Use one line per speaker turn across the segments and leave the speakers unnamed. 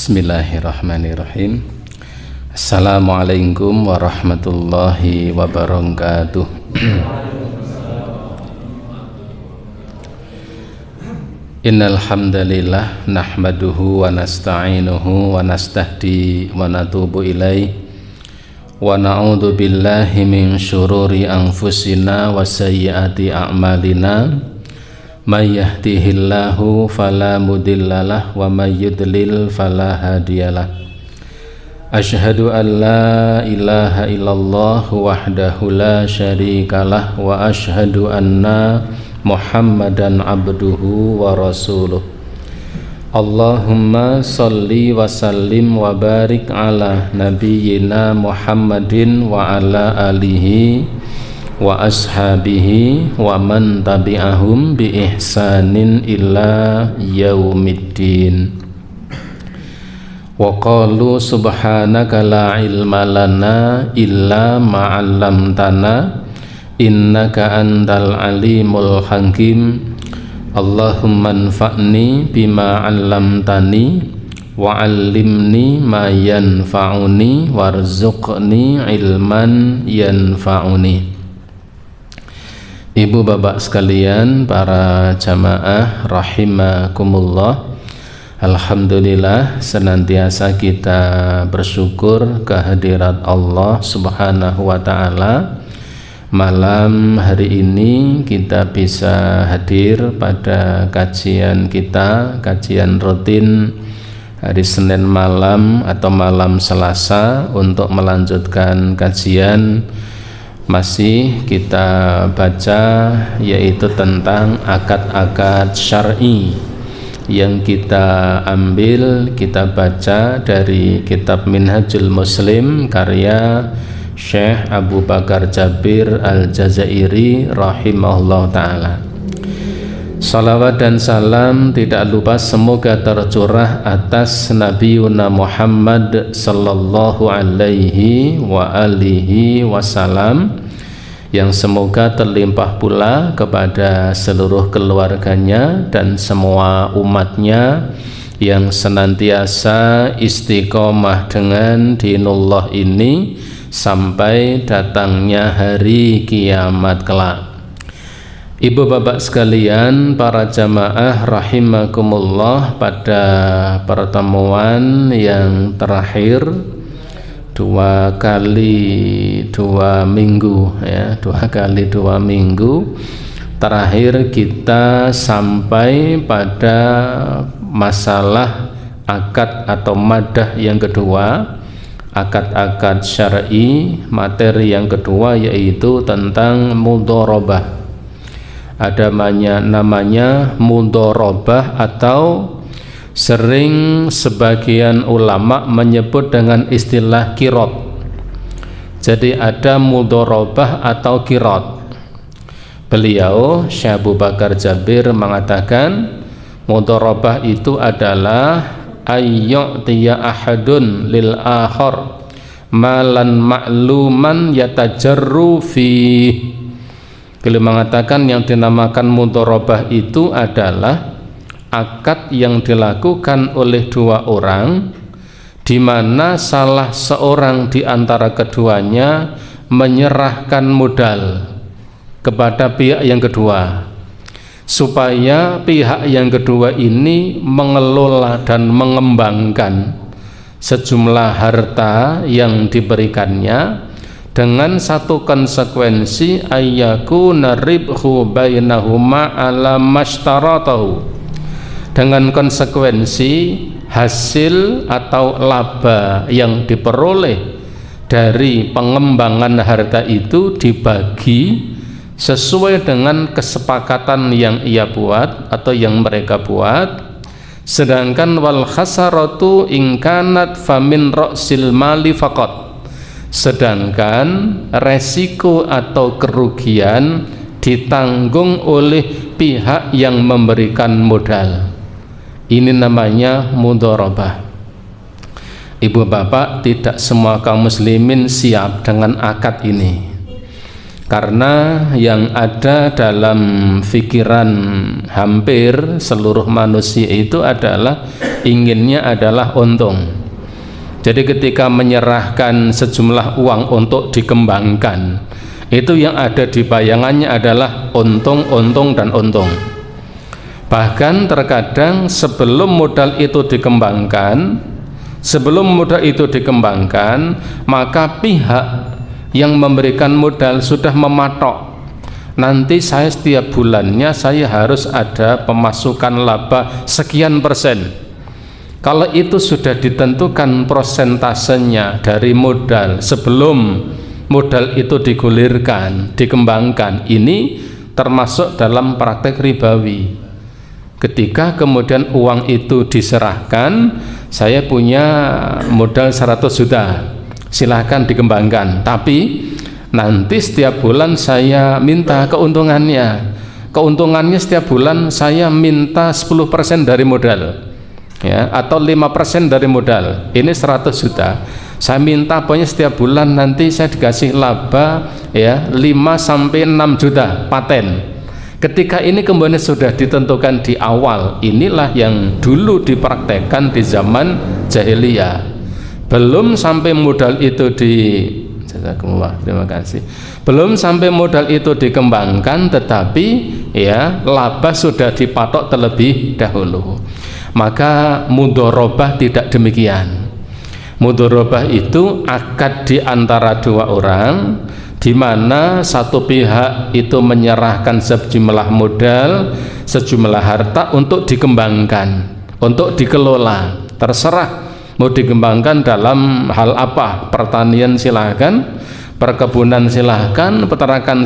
Bismillahirrahmanirrahim. Assalamualaikum warahmatullahi wabarakatuh. Innal hamdalillah nahmaduhu wa nasta'inuhu wa nastahdi wa natubu ilaih wa na'udzu billahi min syururi anfusina wa sayyiati a'malina. May yahdihillahu fala mudhillalah wa may yudlil fala hadiyalah. Asyhadu an la ilaha illallah wahdahu la syarikalah wa asyhadu anna Muhammadan abduhu wa rasuluh. Allahumma salli wa sallim wa barik ala nabiyyina Muhammadin wa ala alihi wa ashabihi wa man tabi'ahum bi ihsanin ila yaumiddin. Wa qalu subhanaka la ilma lana illa ma 'allamtana innaka antal alimul hakim. Allahumma anfa'ni bima 'allamtani wa 'allimni ma yanfa'uni warzuqni ilman yanfa'uni. Ibu bapak sekalian, para jamaah rahimakumullah, alhamdulillah senantiasa kita bersyukur kehadirat Allah subhanahu wa ta'ala. Malam hari ini kita bisa hadir pada kajian kita, kajian rutin hari Senin malam atau malam Selasa, untuk melanjutkan kajian masih kita baca, yaitu tentang akad-akad syar'i yang kita ambil, kita baca dari kitab Minhajul Muslim karya Syekh Abu Bakar Jabir Al-Jazairi rahimahullah ta'ala. Salawat dan salam tidak lupa semoga tercurah atas Nabiuna Muhammad sallallahu alaihi wa alihi wasallam, yang semoga terlimpah pula kepada seluruh keluarganya dan semua umatnya yang senantiasa istiqomah dengan dinullah ini sampai datangnya hari kiamat kelak. Ibu bapak sekalian, para jamaah rahimakumullah, pada pertemuan yang terakhir dua kali dua minggu terakhir kita sampai pada masalah akad atau madah yang kedua, akad-akad syar'i. Materi yang kedua yaitu tentang mudharabah. Ada namanya mudharabah, atau sering sebagian ulama menyebut dengan istilah qirad. Jadi ada mudharabah atau qirad. Beliau Syekh Abu Bakar Jabir mengatakan mudharabah itu adalah ayyu'tiya ahadun lil akhar malan ma'luman yatajarru fi. Beliau mengatakan yang dinamakan mudharabah itu adalah akad yang dilakukan oleh dua orang, di mana salah seorang di antara keduanya menyerahkan modal kepada pihak yang kedua, supaya pihak yang kedua ini mengelola dan mengembangkan sejumlah harta yang diberikannya, dengan satu konsekuensi ayyakuna ribhu bainahuma ala mashtaratahu, dengan konsekuensi hasil atau laba yang diperoleh dari pengembangan harta itu dibagi sesuai dengan kesepakatan yang ia buat atau yang mereka buat. Sedangkan wal khasaratu in kanat famin ra'sil mali faqat, sedangkan resiko atau kerugian ditanggung oleh pihak yang memberikan modal. Ini namanya mudharabah. Ibu bapak, tidak semua kaum muslimin siap dengan akad ini. Karena yang ada dalam pikiran hampir seluruh manusia itu adalah inginnya adalah untung. Jadi ketika menyerahkan sejumlah uang untuk dikembangkan, itu yang ada di bayangannya adalah untung, untung, dan untung. Bahkan terkadang sebelum modal itu dikembangkan, maka pihak yang memberikan modal sudah mematok, nanti saya setiap bulannya saya harus ada pemasukan laba sekian persen. Kalau itu sudah ditentukan prosentasenya dari modal sebelum modal itu digulirkan, dikembangkan, ini termasuk dalam praktek ribawi. Ketika kemudian uang itu diserahkan, saya punya modal 100 juta, silahkan dikembangkan, tapi nanti setiap bulan saya minta keuntungannya setiap bulan saya minta 10% dari modal, ya, atau 5% dari modal. Ini 100 juta, saya minta pokoknya setiap bulan nanti saya dikasih laba, ya, 5-6 juta paten. Ketika ini kemudian sudah ditentukan di awal, inilah yang dulu dipraktekkan di zaman jahiliyah. Belum sampai modal itu terima kasih. Belum sampai modal itu dikembangkan, tetapi ya laba sudah dipatok terlebih dahulu. Maka mudharabah tidak demikian. Mudharabah itu akad di antara dua orang, di mana satu pihak itu menyerahkan sejumlah modal, sejumlah harta untuk dikembangkan, untuk dikelola. Terserah mau dikembangkan dalam hal apa, pertanian silahkan, perkebunan silahkan, peternakan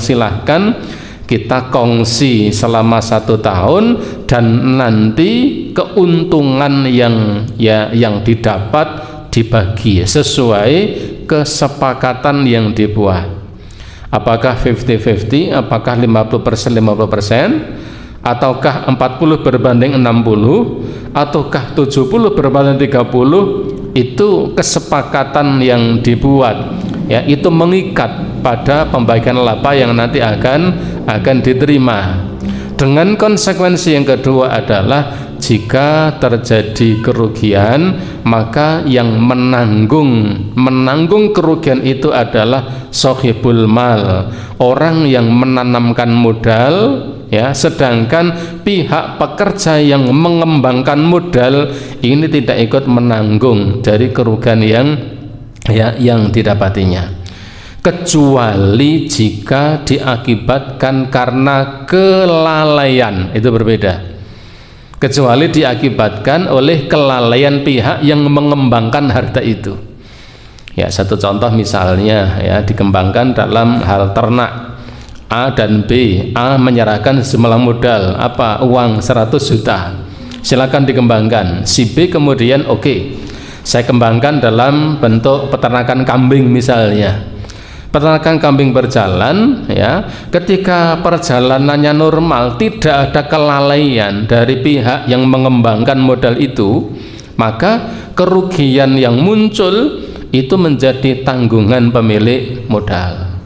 silahkan, kita kongsi selama 1 tahun, dan nanti keuntungan yang didapat dibagi sesuai kesepakatan yang dibuat. Apakah 50-50, apakah 50%, ataukah 40 berbanding 60, ataukah 70 berbanding 30, itu kesepakatan yang dibuat, ya, itu mengikat pada pembagian laba yang nanti akan diterima. Dengan konsekuensi yang kedua adalah jika terjadi kerugian, maka yang menanggung kerugian itu adalah sohibul mal, orang yang menanamkan modal, ya, sedangkan pihak pekerja yang mengembangkan modal ini tidak ikut menanggung dari kerugian yang didapatinya, kecuali jika diakibatkan karena kelalaian. Itu berbeda. Kecuali diakibatkan oleh kelalaian pihak yang mengembangkan harta itu. Ya, satu contoh misalnya, ya, dikembangkan dalam hal ternak, A dan B. A menyerahkan sejumlah modal, uang 100 juta, silakan dikembangkan. Si B kemudian saya kembangkan dalam bentuk peternakan kambing misalnya. Peternakan kambing berjalan, ya, ketika perjalanannya normal, tidak ada kelalaian dari pihak yang mengembangkan modal itu, maka kerugian yang muncul itu menjadi tanggungan pemilik modal.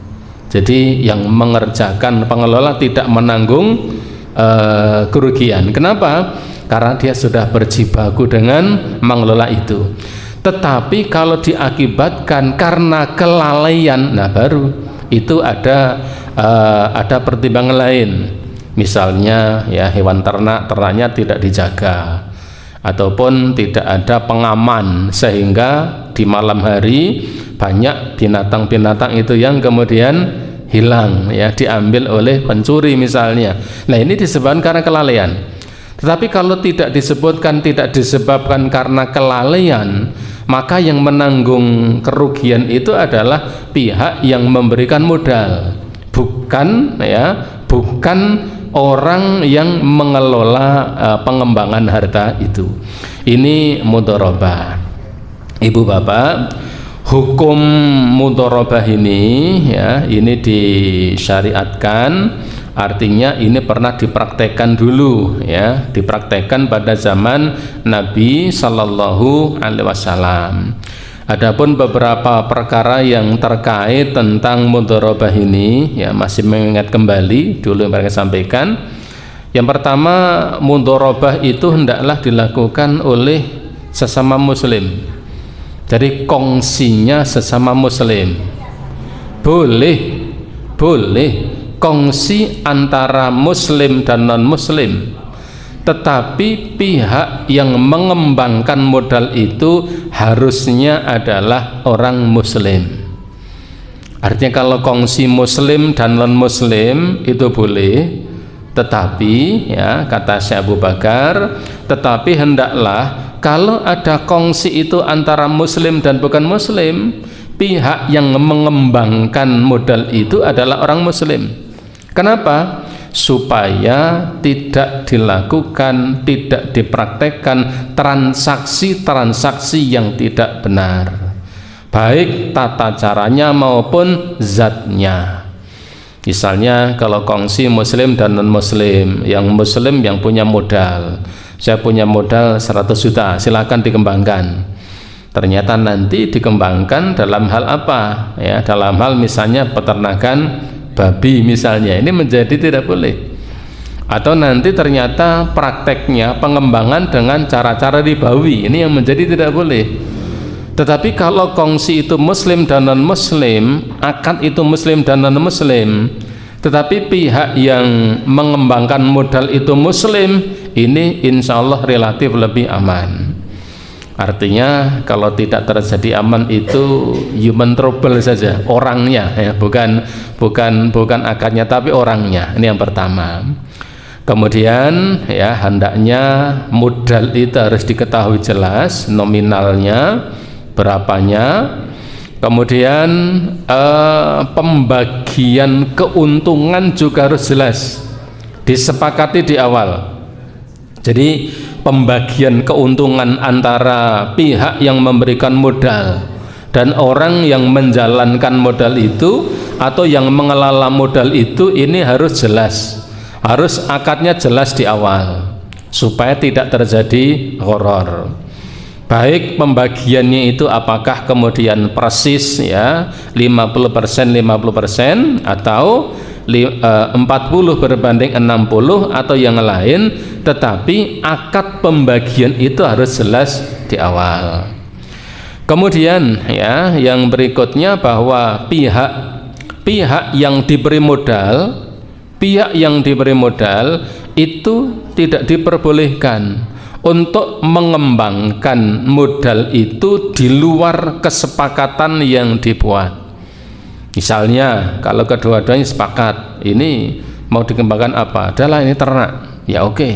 Jadi yang mengerjakan, pengelola tidak menanggung kerugian. Kenapa? Karena dia sudah berjibaku dengan mengelola itu. Tetapi kalau diakibatkan karena kelalaian, nah baru itu ada pertimbangan lain. Misalnya, ya, hewan ternaknya tidak dijaga, ataupun tidak ada pengaman sehingga di malam hari banyak binatang-binatang itu yang kemudian hilang, ya, diambil oleh pencuri misalnya. Nah, ini disebabkan karena kelalaian. Tetapi kalau tidak disebabkan karena kelalaian, maka yang menanggung kerugian itu adalah pihak yang memberikan modal, bukan orang yang mengelola pengembangan harta itu. Ini mudharabah. Ibu bapak, hukum mudharabah ini, ya, ini disyariatkan. Artinya ini pernah dipraktekkan dulu, ya, dipraktekkan pada zaman Nabi Sallallahu Alaihi Wasallam. Adapun beberapa perkara yang terkait tentang mudharabah ini, ya masih mengingat kembali dulu yang mereka sampaikan. Yang pertama, mudharabah itu hendaklah dilakukan oleh sesama muslim. Jadi kongsinya sesama muslim. Boleh kongsi antara muslim dan non muslim, tetapi pihak yang mengembangkan modal itu harusnya adalah orang muslim. Artinya kalau kongsi muslim dan non muslim itu boleh, tetapi ya kata Syekh Abu Bakar, tetapi hendaklah kalau ada kongsi itu antara muslim dan bukan muslim, pihak yang mengembangkan modal itu adalah orang muslim. Kenapa? Supaya tidak dilakukan, tidak dipraktekkan transaksi-transaksi yang tidak benar, baik tata caranya maupun zatnya. Misalnya kalau kongsi muslim dan non muslim, yang muslim yang punya modal, saya punya modal 100 juta, silakan dikembangkan. Ternyata nanti dikembangkan dalam hal apa? Ya, dalam hal misalnya peternakan babi misalnya, ini menjadi tidak boleh. Atau nanti ternyata prakteknya pengembangan dengan cara-cara ribawi, ini yang menjadi tidak boleh. Tetapi kalau kongsi itu muslim dan non muslim, akad itu muslim dan non muslim, tetapi pihak yang mengembangkan modal itu muslim, ini insya Allah relatif lebih aman. Artinya kalau tidak terjadi aman itu human trouble saja, orangnya ya, bukan akadnya tapi orangnya. Ini yang pertama. Kemudian ya hendaknya modal itu harus diketahui jelas nominalnya berapanya. Kemudian pembagian keuntungan juga harus jelas disepakati di awal. Jadi pembagian keuntungan antara pihak yang memberikan modal dan orang yang menjalankan modal itu atau yang mengelola modal itu, ini harus jelas, harus akadnya jelas di awal supaya tidak terjadi gharar. Baik pembagiannya itu apakah kemudian persis ya 50% atau 40 berbanding 60 atau yang lain, tetapi akad pembagian itu harus jelas di awal. Kemudian ya yang berikutnya bahwa pihak yang diberi modal itu tidak diperbolehkan untuk mengembangkan modal itu di luar kesepakatan yang dibuat. Misalnya kalau kedua-duanya sepakat ini mau dikembangkan apa, adalah ini ternak, ya oke,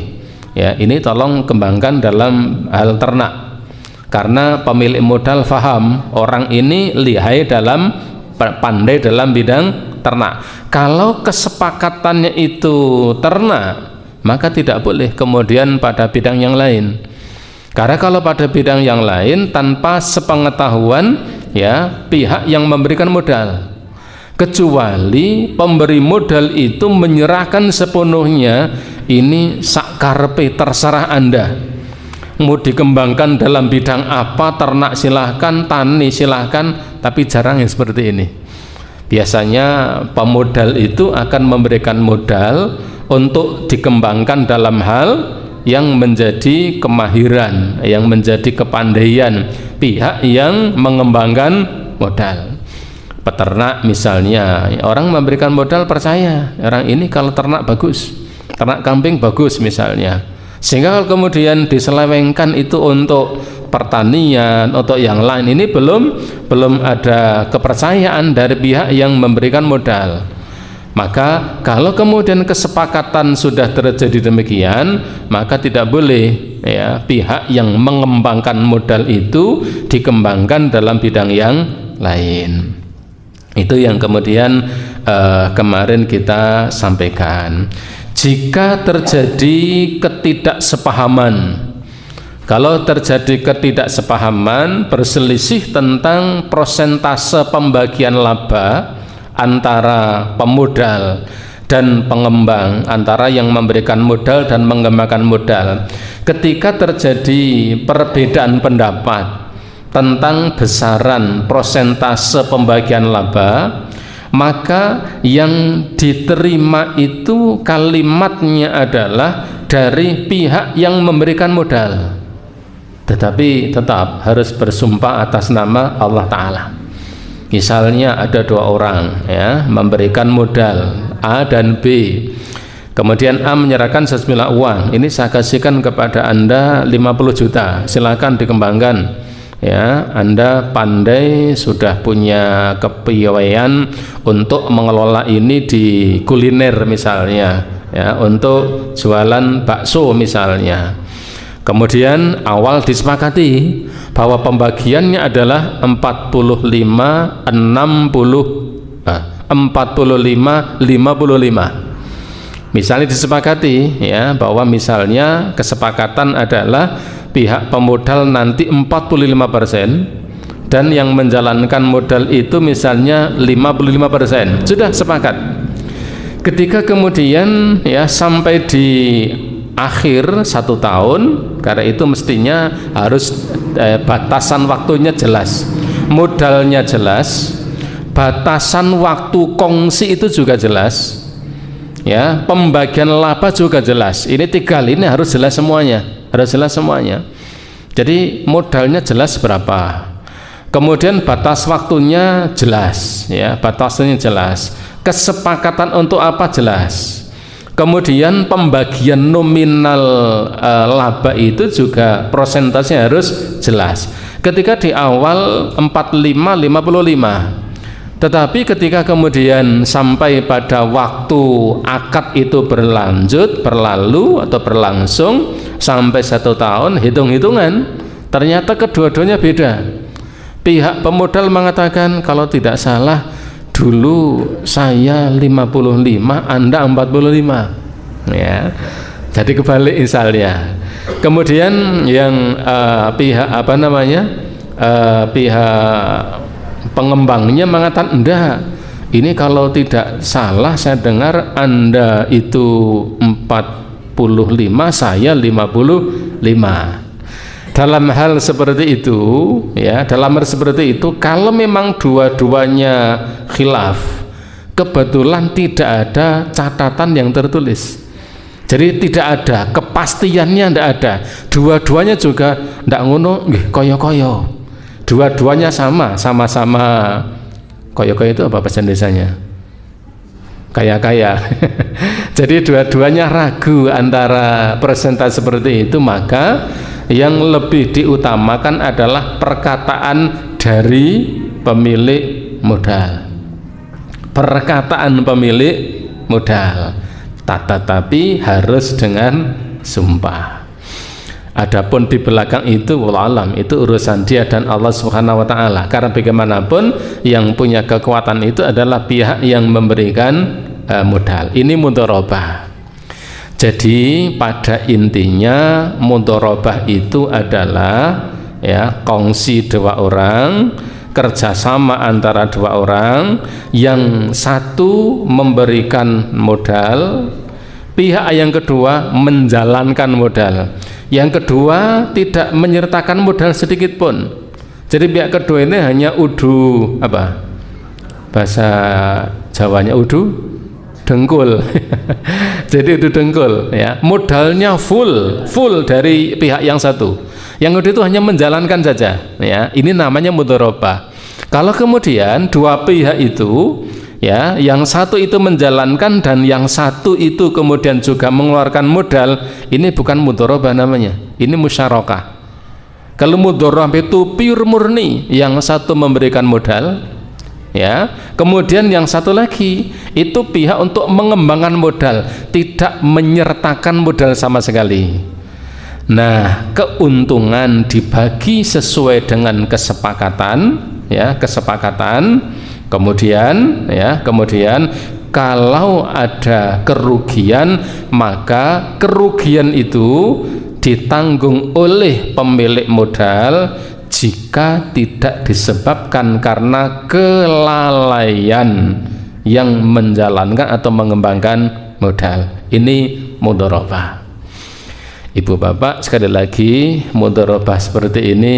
ya ini tolong kembangkan dalam hal ternak, karena pemilik modal faham orang ini pandai dalam bidang ternak. Kalau kesepakatannya itu ternak, maka tidak boleh kemudian pada bidang yang lain, karena kalau pada bidang yang lain tanpa sepengetahuan ya pihak yang memberikan modal, kecuali pemberi modal itu menyerahkan sepenuhnya, ini sakarpe terserah Anda mau dikembangkan dalam bidang apa, ternak silahkan, tani silahkan, tapi jarang yang seperti ini. Biasanya pemodal itu akan memberikan modal untuk dikembangkan dalam hal yang menjadi kemahiran, yang menjadi kepandaian pihak yang mengembangkan modal. Peternak misalnya, orang memberikan modal percaya orang ini kalau ternak bagus, ternak kambing bagus misalnya, sehingga kalau kemudian diselewengkan itu untuk pertanian, untuk yang lain, ini belum ada kepercayaan dari pihak yang memberikan modal. Maka kalau kemudian kesepakatan sudah terjadi demikian, maka tidak boleh ya pihak yang mengembangkan modal itu dikembangkan dalam bidang yang lain. Itu yang kemudian kemarin kita sampaikan. Jika terjadi ketidaksepahaman, kalau terjadi ketidaksepahaman berselisih tentang persentase pembagian laba antara pemodal dan pengembang, antara yang memberikan modal dan mengembangkan modal, ketika terjadi perbedaan pendapat, tentang besaran prosentase pembagian laba, maka yang diterima itu kalimatnya adalah dari pihak yang memberikan modal, tetapi tetap harus bersumpah atas nama Allah Ta'ala. Misalnya ada dua orang ya memberikan modal A dan B, kemudian A menyerahkan sejumlah uang, ini saya kasihkan kepada Anda 50 juta, silakan dikembangkan ya, Anda pandai, sudah punya kepiawaian untuk mengelola ini di kuliner misalnya ya, untuk jualan bakso misalnya. Kemudian awal disepakati bahwa pembagiannya adalah 45 55. Misalnya disepakati ya, bahwa misalnya kesepakatan adalah pihak pemodal nanti 45% dan yang menjalankan modal itu misalnya 55%, sudah sepakat. Ketika kemudian ya sampai di akhir 1 tahun, karena itu mestinya harus batasan waktunya jelas, modalnya jelas, batasan waktu kongsi itu juga jelas ya, pembagian laba juga jelas. Ini 3 hal ini harus jelas semuanya, harus jelas semuanya. Jadi modalnya jelas berapa, kemudian batas waktunya jelas ya, batasnya jelas, kesepakatan untuk apa jelas, kemudian pembagian nominal laba itu juga prosentasenya harus jelas. Ketika di awal 45-55, tetapi ketika kemudian sampai pada waktu akad itu berlalu atau berlangsung sampai 1 tahun, hitung-hitungan ternyata kedua-duanya beda. Pihak pemodal mengatakan kalau tidak salah dulu saya 55, Anda 45 ya, jadi kebalik misalnya. Kemudian yang pihak pihak pengembangnya mengatakan enggak, ini kalau tidak salah saya dengar Anda itu 45, saya 55. Dalam hal seperti itu ya, dalam hal seperti itu kalau memang dua-duanya khilaf, kebetulan tidak ada catatan yang tertulis, jadi tidak ada kepastiannya, tidak ada, dua-duanya juga tidak ngono nggih koyo-koyo, dua-duanya sama-sama koyo-koyo itu apa bahasa Indonesianya? Kaya-kaya. Jadi dua-duanya ragu antara persentase seperti itu, maka yang lebih diutamakan adalah perkataan dari pemilik modal, perkataan pemilik modal, tetapi harus dengan sumpah. Adapun di belakang itu wallahu alam, itu urusan dia dan Allah Subhanahu wa taala, karena bagaimanapun yang punya kekuatan itu adalah pihak yang memberikan modal. Ini mudharabah. Jadi pada intinya mudharabah itu adalah ya kongsi dua orang, kerjasama antara dua orang, yang satu memberikan modal, pihak yang kedua menjalankan modal, yang kedua tidak menyertakan modal sedikit pun. Jadi pihak kedua ini hanya udu apa bahasa Jawanya, udu dengkul. Jadi itu dengkul ya, modalnya full dari pihak yang satu, yang kedua itu hanya menjalankan saja ya, ini namanya mudharabah. Kalau kemudian dua pihak itu ya, yang satu itu menjalankan dan yang satu itu kemudian juga mengeluarkan modal, ini bukan mudharabah namanya, ini musyarakah. Kalau mudharabah itu pure murni, yang satu memberikan modal ya, kemudian yang satu lagi itu pihak untuk mengembangkan modal, tidak menyertakan modal sama sekali. Nah, keuntungan dibagi sesuai dengan kesepakatan ya, kesepakatan. Kemudian kalau ada kerugian, maka kerugian itu ditanggung oleh pemilik modal jika tidak disebabkan karena kelalaian yang menjalankan atau mengembangkan modal. Ini mudharabah. Ibu bapak, sekali lagi mudharabah seperti ini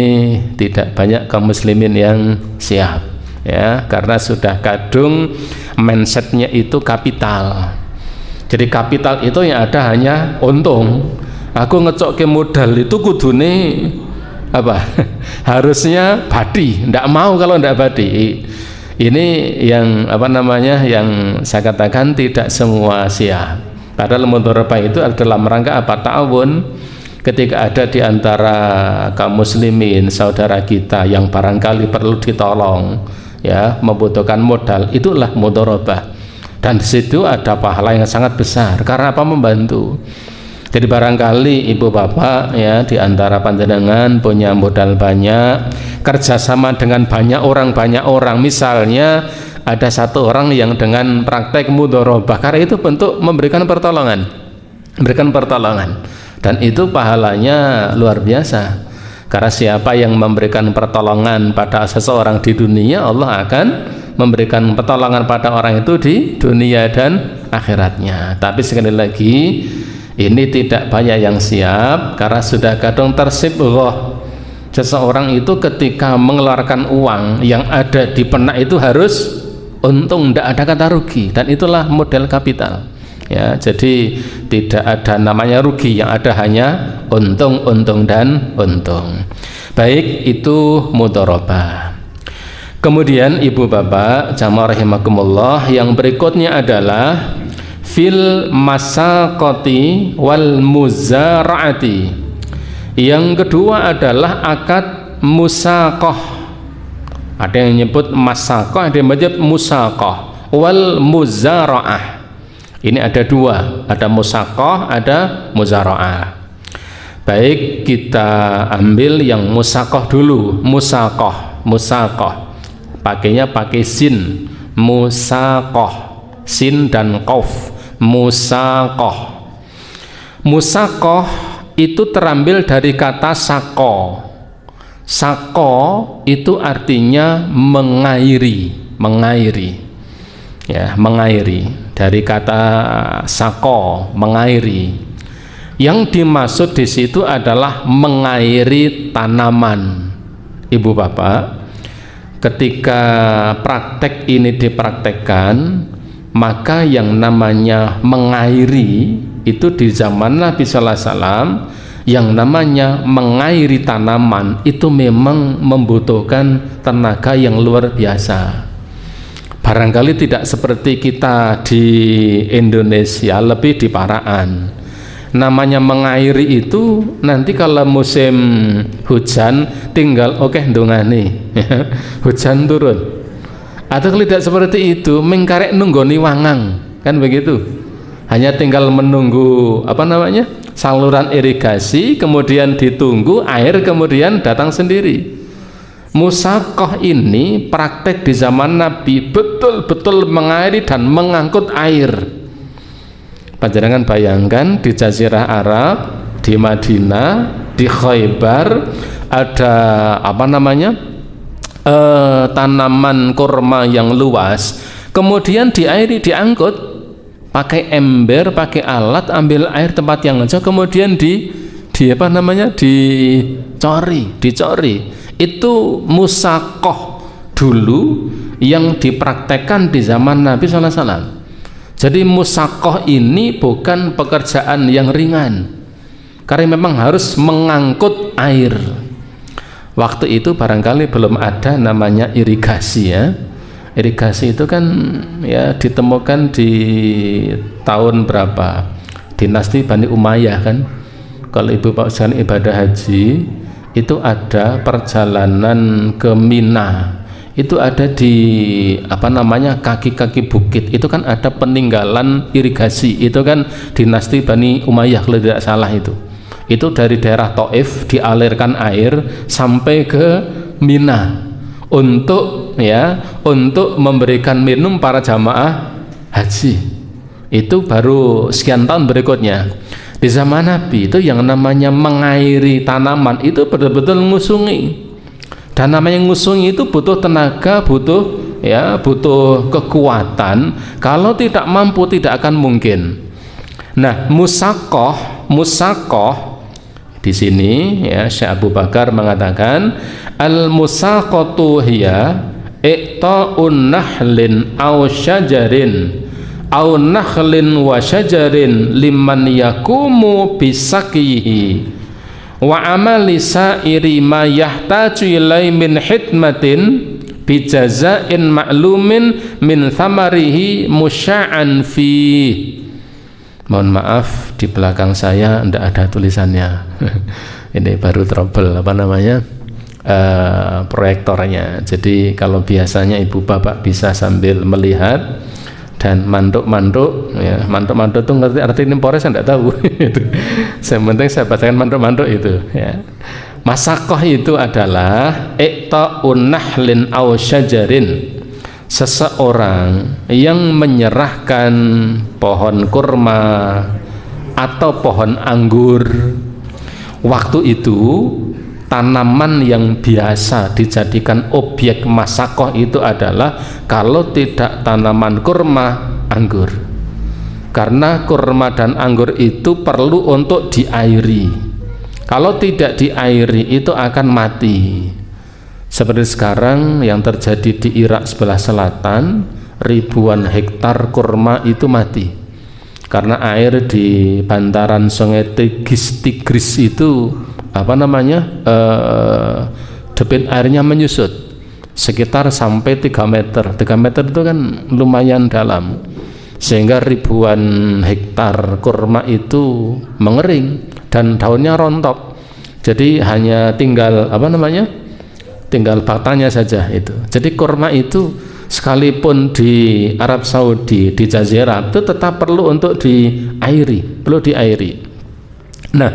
tidak banyak kaum muslimin yang siap, ya, karena sudah kadung mindsetnya itu kapital. Jadi kapital itu yang ada hanya untung. Aku ngecok ke modal itu kudune apa? Harusnya badi, ndak mau kalau ndak badi. Ini yang apa namanya, yang saya katakan tidak semua siap. Padahal mudharabah itu adalah rangka apa? Ta'awun. Ketika ada di antara kaum muslimin saudara kita yang barangkali perlu ditolong, ya, membutuhkan modal, itulah mudharabah. Dan di situ ada pahala yang sangat besar. Karena apa? Membantu. Jadi barangkali ibu bapak, ya, di antara panjenengan punya modal banyak, kerjasama dengan banyak orang, misalnya ada satu orang yang dengan praktek mudharabah, karena itu bentuk memberikan pertolongan, dan itu pahalanya luar biasa. Karena siapa yang memberikan pertolongan pada seseorang di dunia, Allah akan memberikan pertolongan pada orang itu di dunia dan akhiratnya. Tapi sekali lagi, ini tidak banyak yang siap karena sudah kadung tersibghah. Seseorang itu ketika mengeluarkan uang yang ada di benak itu harus untung, tidak ada kata rugi, dan itulah model kapital, ya. Jadi tidak ada namanya rugi, yang ada hanya untung dan untung. Baik, itu mudharabah. Kemudian ibu bapak jamaah rahimakumullah, yang berikutnya adalah fil masaqati wal muzara'ati. Yang kedua adalah akad musaqah. Ada yang menyebut masaqah, ada yang menyebut musaqah wal muzara'ah. Ini ada dua, ada musaqah, ada muzara'ah. Baik, kita ambil yang musaqah dulu. Musaqah pakainya pakai sin, musaqah, sin dan qaf. Musaqah itu terambil dari kata saqo. Saqo itu artinya mengairi, ya, mengairi, dari kata saqo, mengairi. Yang dimaksud di situ adalah mengairi tanaman. Ibu bapak, ketika praktek ini dipraktekkan, maka yang namanya mengairi itu di zaman Nabi Sallallahu Alaihi Wasallam, yang namanya mengairi tanaman itu memang membutuhkan tenaga yang luar biasa. Barangkali tidak seperti kita di Indonesia, lebih di paraan. Namanya mengairi itu nanti kalau musim hujan tinggal oke ndongane hujan turun. Atau tidak seperti itu, mengkarek nunggoni wangang, kan begitu. Hanya tinggal menunggu apa namanya, saluran irigasi, kemudian ditunggu air, kemudian datang sendiri. Musaqah ini praktek di zaman Nabi, betul-betul mengairi dan mengangkut air. Panjenengan bayangkan di Jazirah Arab, di Madinah, di Khaybar, ada apa namanya, tanaman kurma yang luas, kemudian diairi, diangkut pakai ember, pakai alat, ambil air tempat yang jauh, kemudian di apa namanya, dicori. Itu musaqah dulu yang dipraktekkan di zaman Nabi SAW. Jadi musaqah ini bukan pekerjaan yang ringan, karena memang harus mengangkut air. Waktu itu barangkali belum ada namanya irigasi, ya. Irigasi itu kan ya ditemukan di tahun berapa? Dinasti Bani Umayyah kan. Kalau ibu pak sekalian ibadah haji itu ada perjalanan ke Mina. Itu ada di apa namanya, kaki-kaki bukit. Itu kan ada peninggalan irigasi. Itu kan dinasti Bani Umayyah kalau tidak salah itu. Itu dari daerah Taif dialirkan air sampai ke Mina untuk memberikan minum para jamaah haji. Itu baru sekian tahun berikutnya. Di zaman Nabi itu yang namanya mengairi tanaman itu betul-betul ngusungi. Dan namanya ngusungi itu butuh tenaga, butuh kekuatan. Kalau tidak mampu tidak akan mungkin. Nah, musaqah Di sini ya Syekh Abu Bakar mengatakan al-musaqatu hiya iqta'un nahlin aw syajarin aw nakhlin wa syajarin liman yakumu bisaqihi wa amali sa'iri ma yahtaju ilai min hidmatin bijazain ma'lumin min thamarihi musya'an fi. Mohon maaf, di belakang saya tidak ada tulisannya. Ini baru trouble proyektornya. Jadi kalau biasanya ibu bapak bisa sambil melihat dan manduk-manduk, ya, manduk-manduk itu ngerti arti impores saya tidak tahu. Yang penting saya bacakan manduk-manduk itu. Ya. Masakoh itu adalah iqta'un nahlin aw syajarin, seseorang yang menyerahkan pohon kurma atau pohon anggur. Waktu itu tanaman yang biasa dijadikan objek masakoh itu adalah kalau tidak tanaman kurma, anggur. Karena kurma dan anggur itu perlu untuk diairi. Kalau tidak diairi itu akan mati. Seperti sekarang yang terjadi di Irak sebelah selatan, ribuan hektar kurma itu mati karena air di bantaran sungai Tigris itu debit airnya menyusut sekitar sampai 3 meter. 3 meter itu kan lumayan dalam, sehingga ribuan hektar kurma itu mengering dan daunnya rontok. Jadi hanya tinggal tinggal batangnya saja itu. Jadi kurma itu sekalipun di Arab Saudi, di Jazirah itu tetap perlu untuk diairi, perlu diairi. Nah,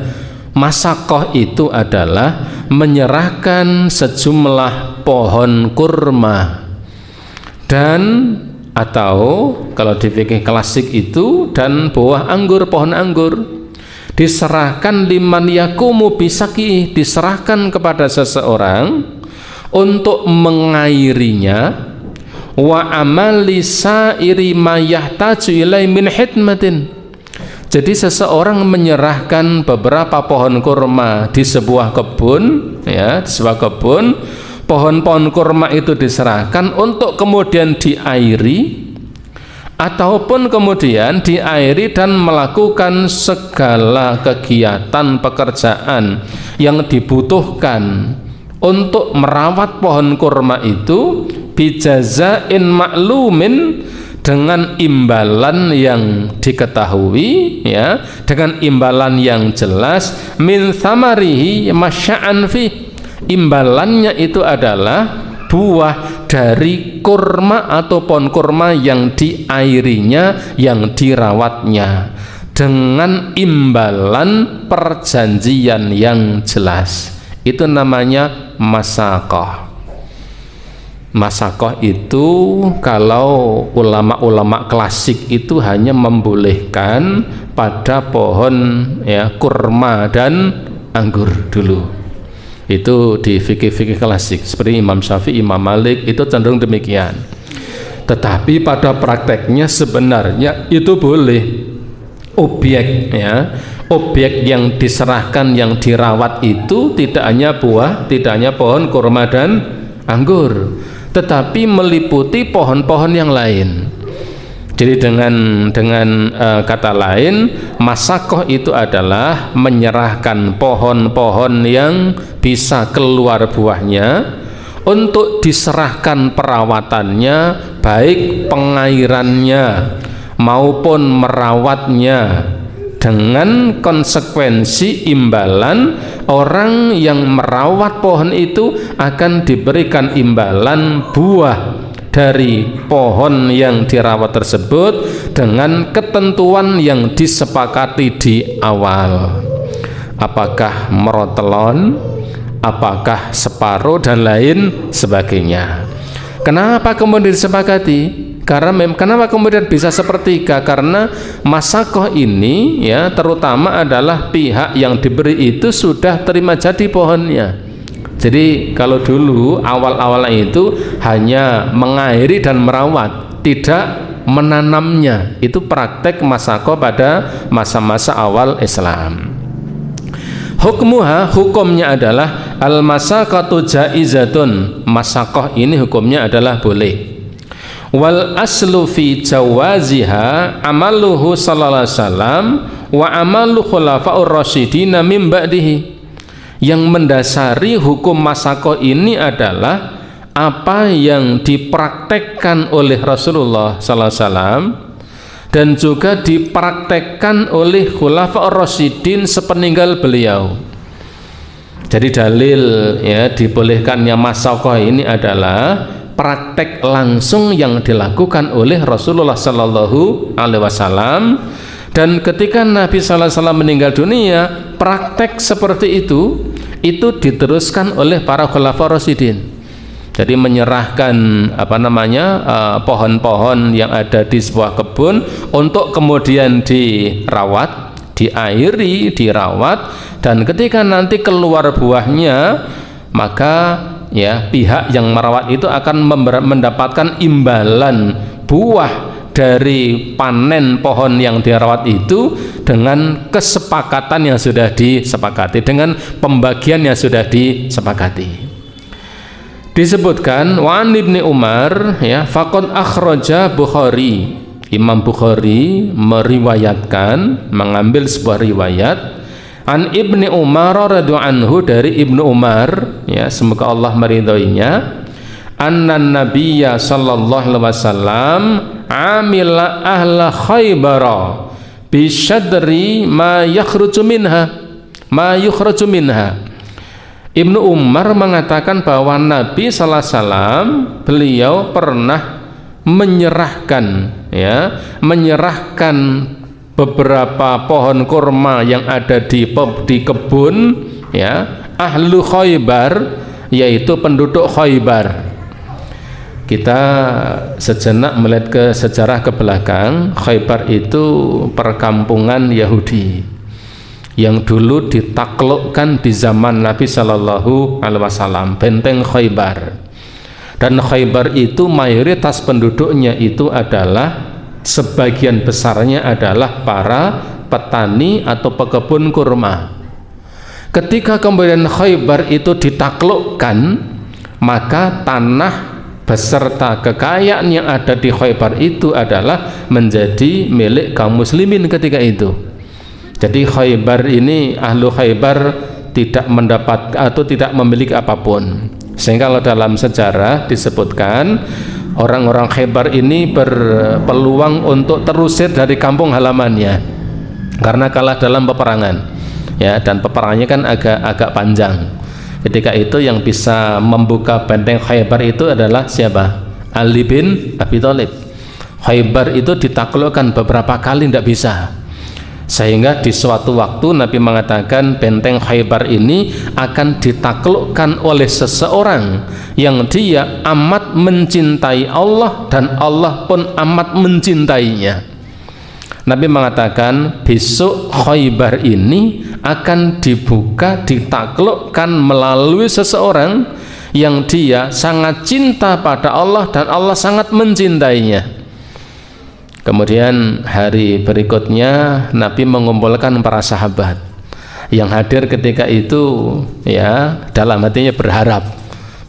masakoh itu adalah menyerahkan sejumlah pohon kurma dan atau kalau di fikih klasik itu dan buah anggur, pohon anggur diserahkan liman yakumu bisaki, diserahkan kepada seseorang untuk mengairinya wa amali sa'iri ma yahtaju ilai min hidmatin. Jadi seseorang menyerahkan beberapa pohon kurma di sebuah kebun, ya, di sebuah kebun, pohon-pohon kurma itu diserahkan untuk kemudian diairi ataupun kemudian diairi dan melakukan segala kegiatan pekerjaan yang dibutuhkan untuk merawat pohon kurma itu bijazain maklumin, dengan imbalan yang diketahui, ya, dengan imbalan yang jelas, min thamarihi masya'an fi, imbalannya itu adalah buah dari kurma atau pohon kurma yang diairinya, yang dirawatnya, dengan imbalan perjanjian yang jelas. Itu namanya masakoh. Masakoh itu kalau ulama-ulama klasik itu hanya membolehkan pada pohon, ya, kurma dan anggur dulu. Itu di fikih-fikih klasik seperti Imam Syafi'i, Imam Malik itu cenderung demikian. Tetapi pada prakteknya sebenarnya itu boleh. Objek, ya, objek yang diserahkan, yang dirawat itu tidak hanya buah, tidak hanya pohon kurma dan anggur, tetapi meliputi pohon-pohon yang lain. Jadi dengan kata lain, masakoh itu adalah menyerahkan pohon-pohon yang bisa keluar buahnya untuk diserahkan perawatannya, baik pengairannya maupun merawatnya, dengan konsekuensi imbalan orang yang merawat pohon itu akan diberikan imbalan buah dari pohon yang dirawat tersebut dengan ketentuan yang disepakati di awal. Apakah merotelon, apakah separuh dan lain sebagainya. Kenapa kemudian disepakati? Kenapa kemudian bisa sepertiga? Karena masakoh ini, ya, terutama adalah pihak yang diberi itu sudah terima jadi pohonnya. Jadi kalau dulu awal-awalnya itu hanya mengairi dan merawat, tidak menanamnya. Itu praktek masakoh pada masa-masa awal Islam. Hukmuha, hukumnya adalah al-masaqatu jaizatun. Masaqah ini hukumnya adalah boleh. Wal aslu fi jawaziha amaluhu sallallahu alaihi wasallam wa amalu khulafaur rasyidin min ba'dihi. Yang mendasari hukum masaqah ini adalah apa yang dipraktekkan oleh Rasulullah sallallahu alaihi wasallam dan juga dipraktekkan oleh khulafaur rasyidin sepeninggal beliau. Jadi dalil ya dibolehkannya masaqah ini adalah praktek langsung yang dilakukan oleh Rasulullah sallallahu alaihi wasallam, dan ketika Nabi sallallahu alaihi wasallam meninggal dunia, praktek seperti itu diteruskan oleh para khulafaur rasyidin. Jadi menyerahkan pohon-pohon yang ada di sebuah kebun untuk kemudian dirawat, diairi, dirawat, dan ketika nanti keluar buahnya, maka ya pihak yang merawat itu akan mendapatkan imbalan buah dari panen pohon yang dirawat itu dengan kesepakatan yang sudah disepakati, dengan pembagian yang sudah disepakati. Disebutkan wa an Ibnu Umar ya faqad akhraja Bukhari, Imam Bukhari meriwayatkan, mengambil sebuah riwayat an Ibnu Umar radhiyallahu anhu, dari Ibnu Umar ya semoga Allah meridhoinya, anna nabiyya sallallahu alaihi wasallam amila ahla Khaybar bi syadri ma yakhruju minha. Ibnu Umar mengatakan bahwa Nabi sallallahu alaihi wasallam beliau pernah menyerahkan beberapa pohon kurma yang ada di kebun ya ahlu Khaybar, yaitu penduduk Khaybar. Kita sejenak melihat ke sejarah ke belakang. Khaybar itu perkampungan Yahudi yang dulu ditaklukkan di zaman Nabi Shallallahu Alaihi Wasallam, benteng Khaybar. Dan Khaybar itu mayoritas penduduknya itu adalah, sebagian besarnya adalah para petani atau pekebun kurma. Ketika kemudian Khaybar itu ditaklukkan, maka tanah beserta kekayaan yang ada di Khaybar itu adalah menjadi milik kaum muslimin ketika itu. Jadi Khaybar ini, ahlu Khaybar tidak mendapat atau tidak memiliki apapun. Sehingga kalau dalam sejarah disebutkan orang-orang Khaybar ini berpeluang untuk terusir dari kampung halamannya karena kalah dalam peperangan. Ya, dan peperangannya kan agak panjang. Ketika itu yang bisa membuka benteng Khaybar itu adalah siapa? Ali bin Abi Thalib. Khaybar itu ditaklukkan beberapa kali tidak bisa. Sehingga di suatu waktu Nabi mengatakan benteng Khaybar ini akan ditaklukkan oleh seseorang yang dia amat mencintai Allah dan Allah pun amat mencintainya. Nabi mengatakan besok Khaybar ini akan dibuka, ditaklukkan melalui seseorang yang dia sangat cinta pada Allah dan Allah sangat mencintainya. Kemudian hari berikutnya Nabi mengumpulkan para sahabat yang hadir ketika itu, ya dalam hatinya berharap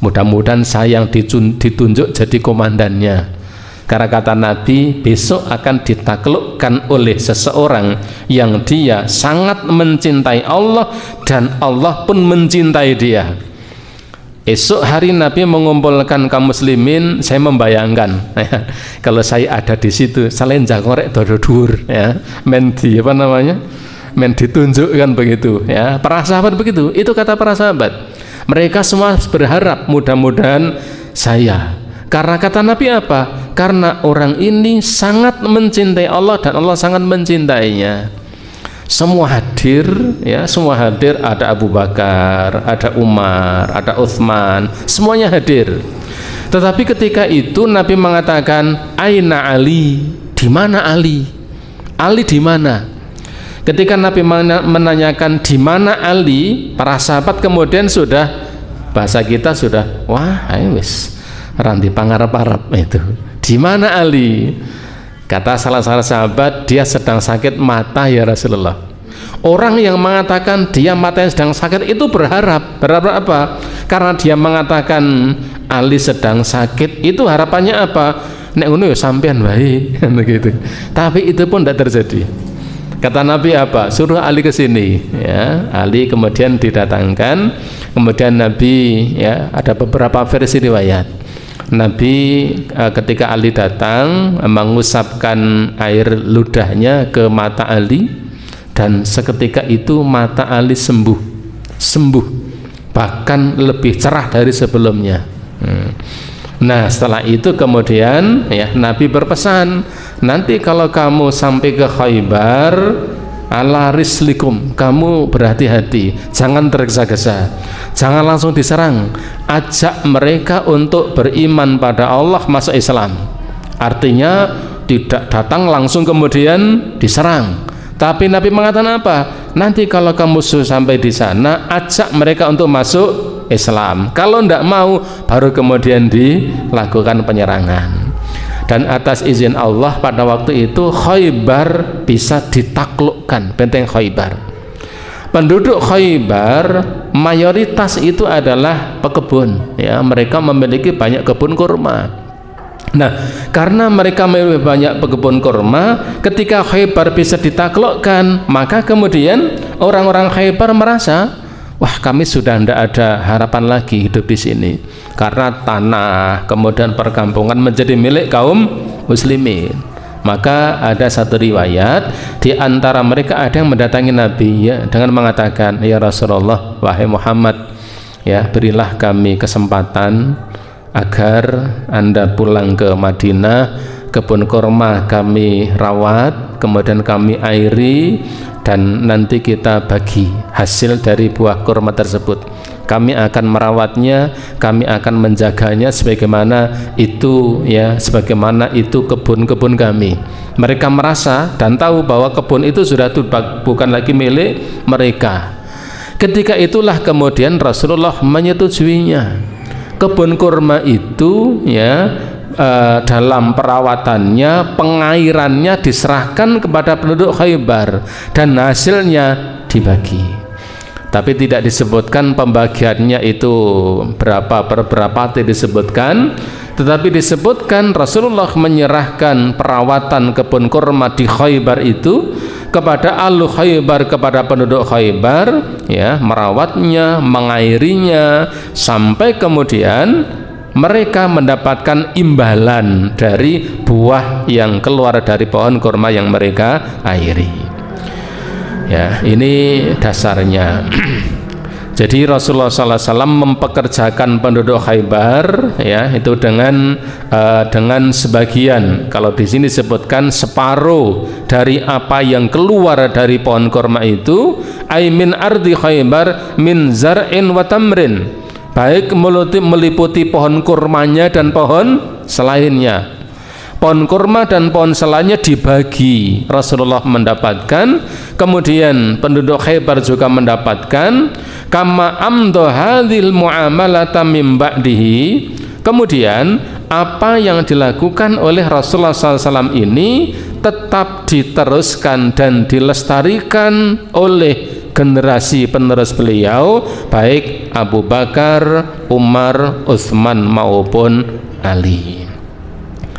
mudah-mudahan saya yang ditunjuk jadi komandannya. Karena kata Nabi besok akan ditaklukkan oleh seseorang yang dia sangat mencintai Allah dan Allah pun mencintai dia. Esok hari Nabi mengumpulkan kaum muslimin, saya membayangkan ya, kalau saya ada di situ, selain jangkorek dodo-dur ya, men ditunjukkan begitu ya. Para sahabat begitu, itu kata para sahabat. Mereka semua berharap mudah-mudahan saya. Karena kata Nabi apa? Karena orang ini sangat mencintai Allah dan Allah sangat mencintainya. Semua hadir ya, semua hadir, ada Abu Bakar, ada Umar, ada Utsman, semuanya hadir. Tetapi ketika itu Nabi mengatakan, "Aina Ali?" Di mana Ali? Ali di mana? Ketika Nabi menanyakan di mana Ali, para sahabat kemudian sudah, bahasa kita sudah, wah, wis ranti pangarep-arep itu. Di mana Ali? Kata salah sahabat, dia sedang sakit mata ya Rasulullah. Orang yang mengatakan dia matanya sedang sakit itu berharap apa? Karena dia mengatakan Ali sedang sakit, itu harapannya apa? Nek ngono ya sampean baik begitu. Tapi itu pun tidak terjadi. Kata Nabi apa? Suruh Ali ke sini, ya. Ali kemudian didatangkan, kemudian Nabi, ya, ada beberapa versi riwayat. Nabi ketika Ali datang mengusapkan air ludahnya ke mata Ali, dan seketika itu mata Ali sembuh, bahkan lebih cerah dari sebelumnya. Nah, setelah itu kemudian, ya, Nabi berpesan, nanti kalau kamu sampai ke Khaybar, ala rislikum, kamu berhati-hati, jangan tergesa-gesa, jangan langsung diserang, ajak mereka untuk beriman pada Allah, masuk Islam. Artinya tidak datang langsung kemudian diserang. Tapi Nabi mengatakan apa? Nanti kalau kamu sudah sampai di sana, ajak mereka untuk masuk Islam. Kalau tidak mau, baru kemudian dilakukan penyerangan. Dan atas izin Allah pada waktu itu Khaybar bisa ditaklukkan, benteng Khaybar. Penduduk Khaybar mayoritas itu adalah pekebun, ya, mereka memiliki banyak kebun kurma. Nah, karena mereka memiliki banyak pekebun kurma, ketika Khaybar bisa ditaklukkan, maka kemudian orang-orang Khaybar merasa, wah, kami sudah tidak ada harapan lagi hidup di sini, karena tanah kemudian perkampungan menjadi milik kaum muslimin. Maka ada satu riwayat di antara mereka ada yang mendatangi Nabi, ya, dengan mengatakan, ya Rasulullah, wahai Muhammad, ya, berilah kami kesempatan agar Anda pulang ke Madinah, kebun kurma kami rawat, kemudian kami airi, dan nanti kita bagi hasil dari buah kurma tersebut. Kami akan merawatnya, kami akan menjaganya sebagaimana itu, ya, sebagaimana itu kebun-kebun kami. Mereka merasa dan tahu bahwa kebun itu sudah bukan lagi milik mereka. Ketika itulah kemudian Rasulullah menyetujuinya. Kebun kurma itu, ya, dalam perawatannya, pengairannya diserahkan kepada penduduk Khaybar dan hasilnya dibagi. Tapi tidak disebutkan pembagiannya itu berapa per berapa, tidak disebutkan, tetapi disebutkan Rasulullah menyerahkan perawatan kebun kurma di Khaybar itu kepada ahlu Khaybar, kepada penduduk Khaybar, ya, merawatnya, mengairinya, sampai kemudian mereka mendapatkan imbalan dari buah yang keluar dari pohon kurma yang mereka airi. Ya, ini dasarnya. Jadi Rasulullah SAW mempekerjakan penduduk Khaybar, ya, itu dengan sebagian, kalau di sini disebutkan separuh dari apa yang keluar dari pohon kurma itu, ay min ardi Khaybar min zar'in wa tamrin, baik meliputi pohon kurmanya dan pohon selainnya. Pohon kurma dan pohon selainnya dibagi, Rasulullah mendapatkan, kemudian penduduk Khaybar juga mendapatkan. Kama amdo hadhil muamalata mim ba'dihi, kemudian apa yang dilakukan oleh Rasulullah SAW ini tetap diteruskan dan dilestarikan oleh generasi penerus beliau, baik Abu Bakar, Umar, Utsman maupun Ali.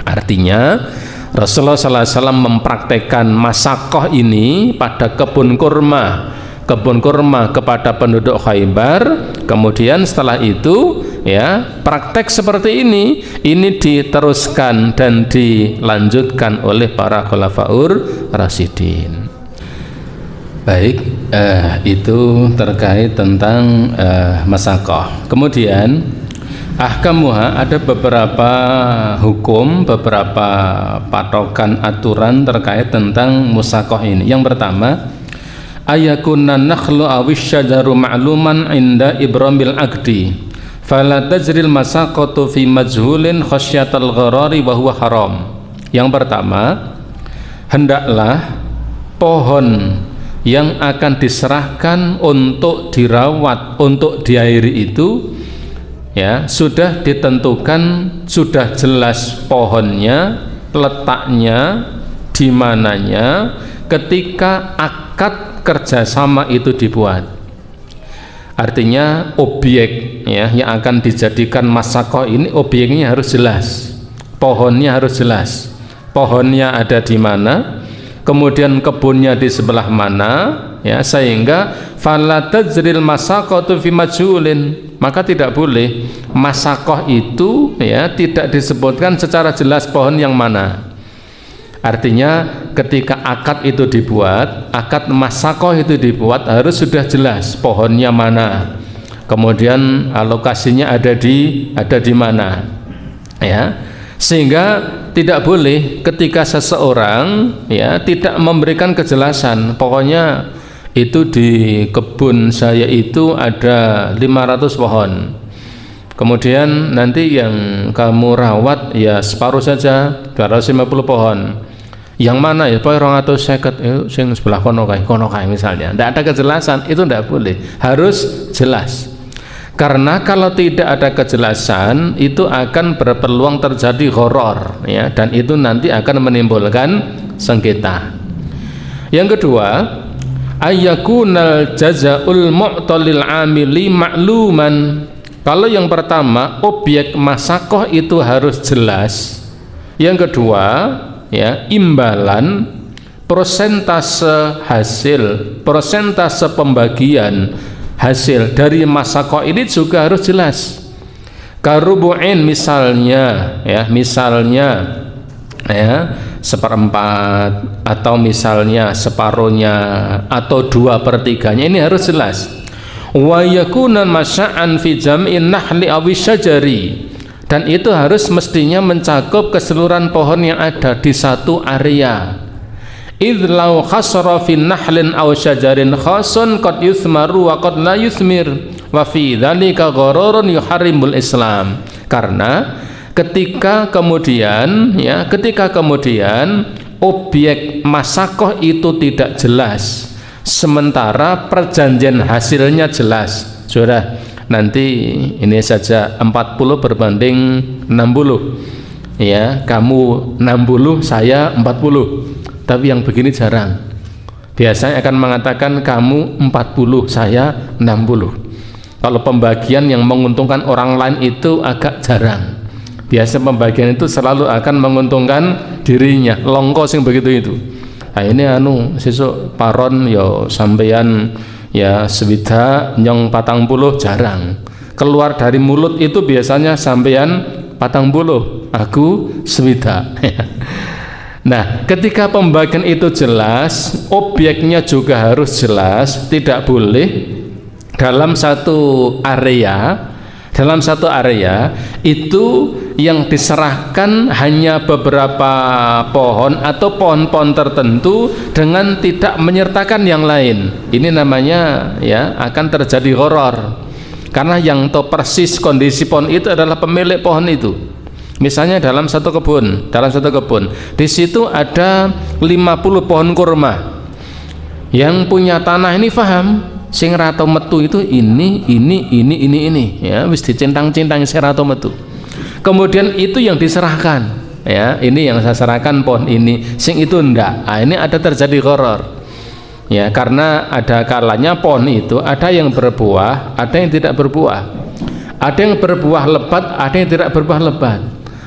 Artinya Rasulullah SAW mempraktekkan masakoh ini pada kebun kurma kepada penduduk Khaybar. Kemudian setelah itu, ya, praktek seperti ini diteruskan dan dilanjutkan oleh para khulafaur rasyidin. Baik, itu terkait tentang masakoh. Kemudian ahkamuha, ada beberapa hukum, beberapa patokan aturan terkait tentang musakoh ini. Yang pertama, ayakunna nakhlu awish syajaru ma'luman inda ibramil aqdi fala tajril masaqatu fi majhulin khasyatal gharari wa huwa haram. Yang pertama, hendaklah pohon yang akan diserahkan untuk dirawat, untuk diairi itu, ya, sudah ditentukan, sudah jelas pohonnya, letaknya, di mananya ketika akad kerjasama itu dibuat. Artinya objek ya yang akan dijadikan masakoh ini, objeknya harus jelas, pohonnya harus jelas, pohonnya ada di mana, kemudian kebunnya di sebelah mana, ya, sehingga fala tajril masaqatu fi majhulin, maka tidak boleh masakoh itu ya tidak disebutkan secara jelas pohon yang mana. Artinya ketika akad itu dibuat, akad masakoh itu dibuat, harus sudah jelas pohonnya mana, kemudian lokasinya ada di mana, ya, sehingga tidak boleh ketika seseorang ya tidak memberikan kejelasan, pokoknya itu di kebun saya itu ada 500 pohon, kemudian nanti yang kamu rawat ya separuh saja, 250 pohon, yang mana ya Pak 250 sing sebelah kono kae misalnya, tidak ada kejelasan, itu tidak boleh, harus jelas. Karena kalau tidak ada kejelasan itu akan berpeluang terjadi horor ya, dan itu nanti akan menimbulkan sengketa. Yang kedua, ayyakunal jazaul mu'talil amili ma'luman. Kalau yang pertama objek masakoh itu harus jelas. Yang kedua ya, imbalan persentase hasil, persentase pembagian hasil dari masakoh ini juga harus jelas. Karubu'in misalnya ya, seperempat, atau misalnya separuhnya, atau 2/3-nya, ini harus jelas. Wa yakunan masya'an fi jam'in nahli awi syajari, dan itu harus mestinya mencakup keseluruhan pohon yang ada di satu area. Idh law khasra fi nahlin aw syajarin khasun qad yuthmaru wa qad la yuthmir wa fi dzalika ghararun yuharrimul Islam. Karena ketika kemudian objek masakoh itu tidak jelas, sementara perjanjian hasilnya jelas, sudah nanti ini saja 40 berbanding 60 ya, kamu 60 saya 40, tapi yang begini jarang. Biasanya akan mengatakan kamu 40 saya 60. Kalau pembagian yang menguntungkan orang lain itu agak jarang. Biasa pembagian itu selalu akan menguntungkan dirinya, longko sing begitu itu. Nah ini sesuk paron yo sampeyan ya swida nyong 40, jarang. Keluar dari mulut itu biasanya sampeyan 40, aku swida. Nah, ketika pembagian itu jelas, objeknya juga harus jelas, tidak boleh dalam satu area itu yang diserahkan hanya beberapa pohon atau pohon-pohon tertentu dengan tidak menyertakan yang lain. Ini namanya ya akan terjadi horor, karena yang tahu persis kondisi pohon itu adalah pemilik pohon itu. Misalnya dalam satu kebun, di situ ada 50 pohon kurma. Yang punya tanah ini paham, sing rato metu itu ini ya, wis dicintang-cintang sing rato metu. Kemudian itu yang diserahkan, ya, ini yang saya serahkan pohon ini, sing itu enggak. Nah, ini ada terjadi horor. Ya, karena ada kalanya pohon itu ada yang berbuah, ada yang tidak berbuah. Ada yang berbuah lebat, ada yang tidak berbuah lebat.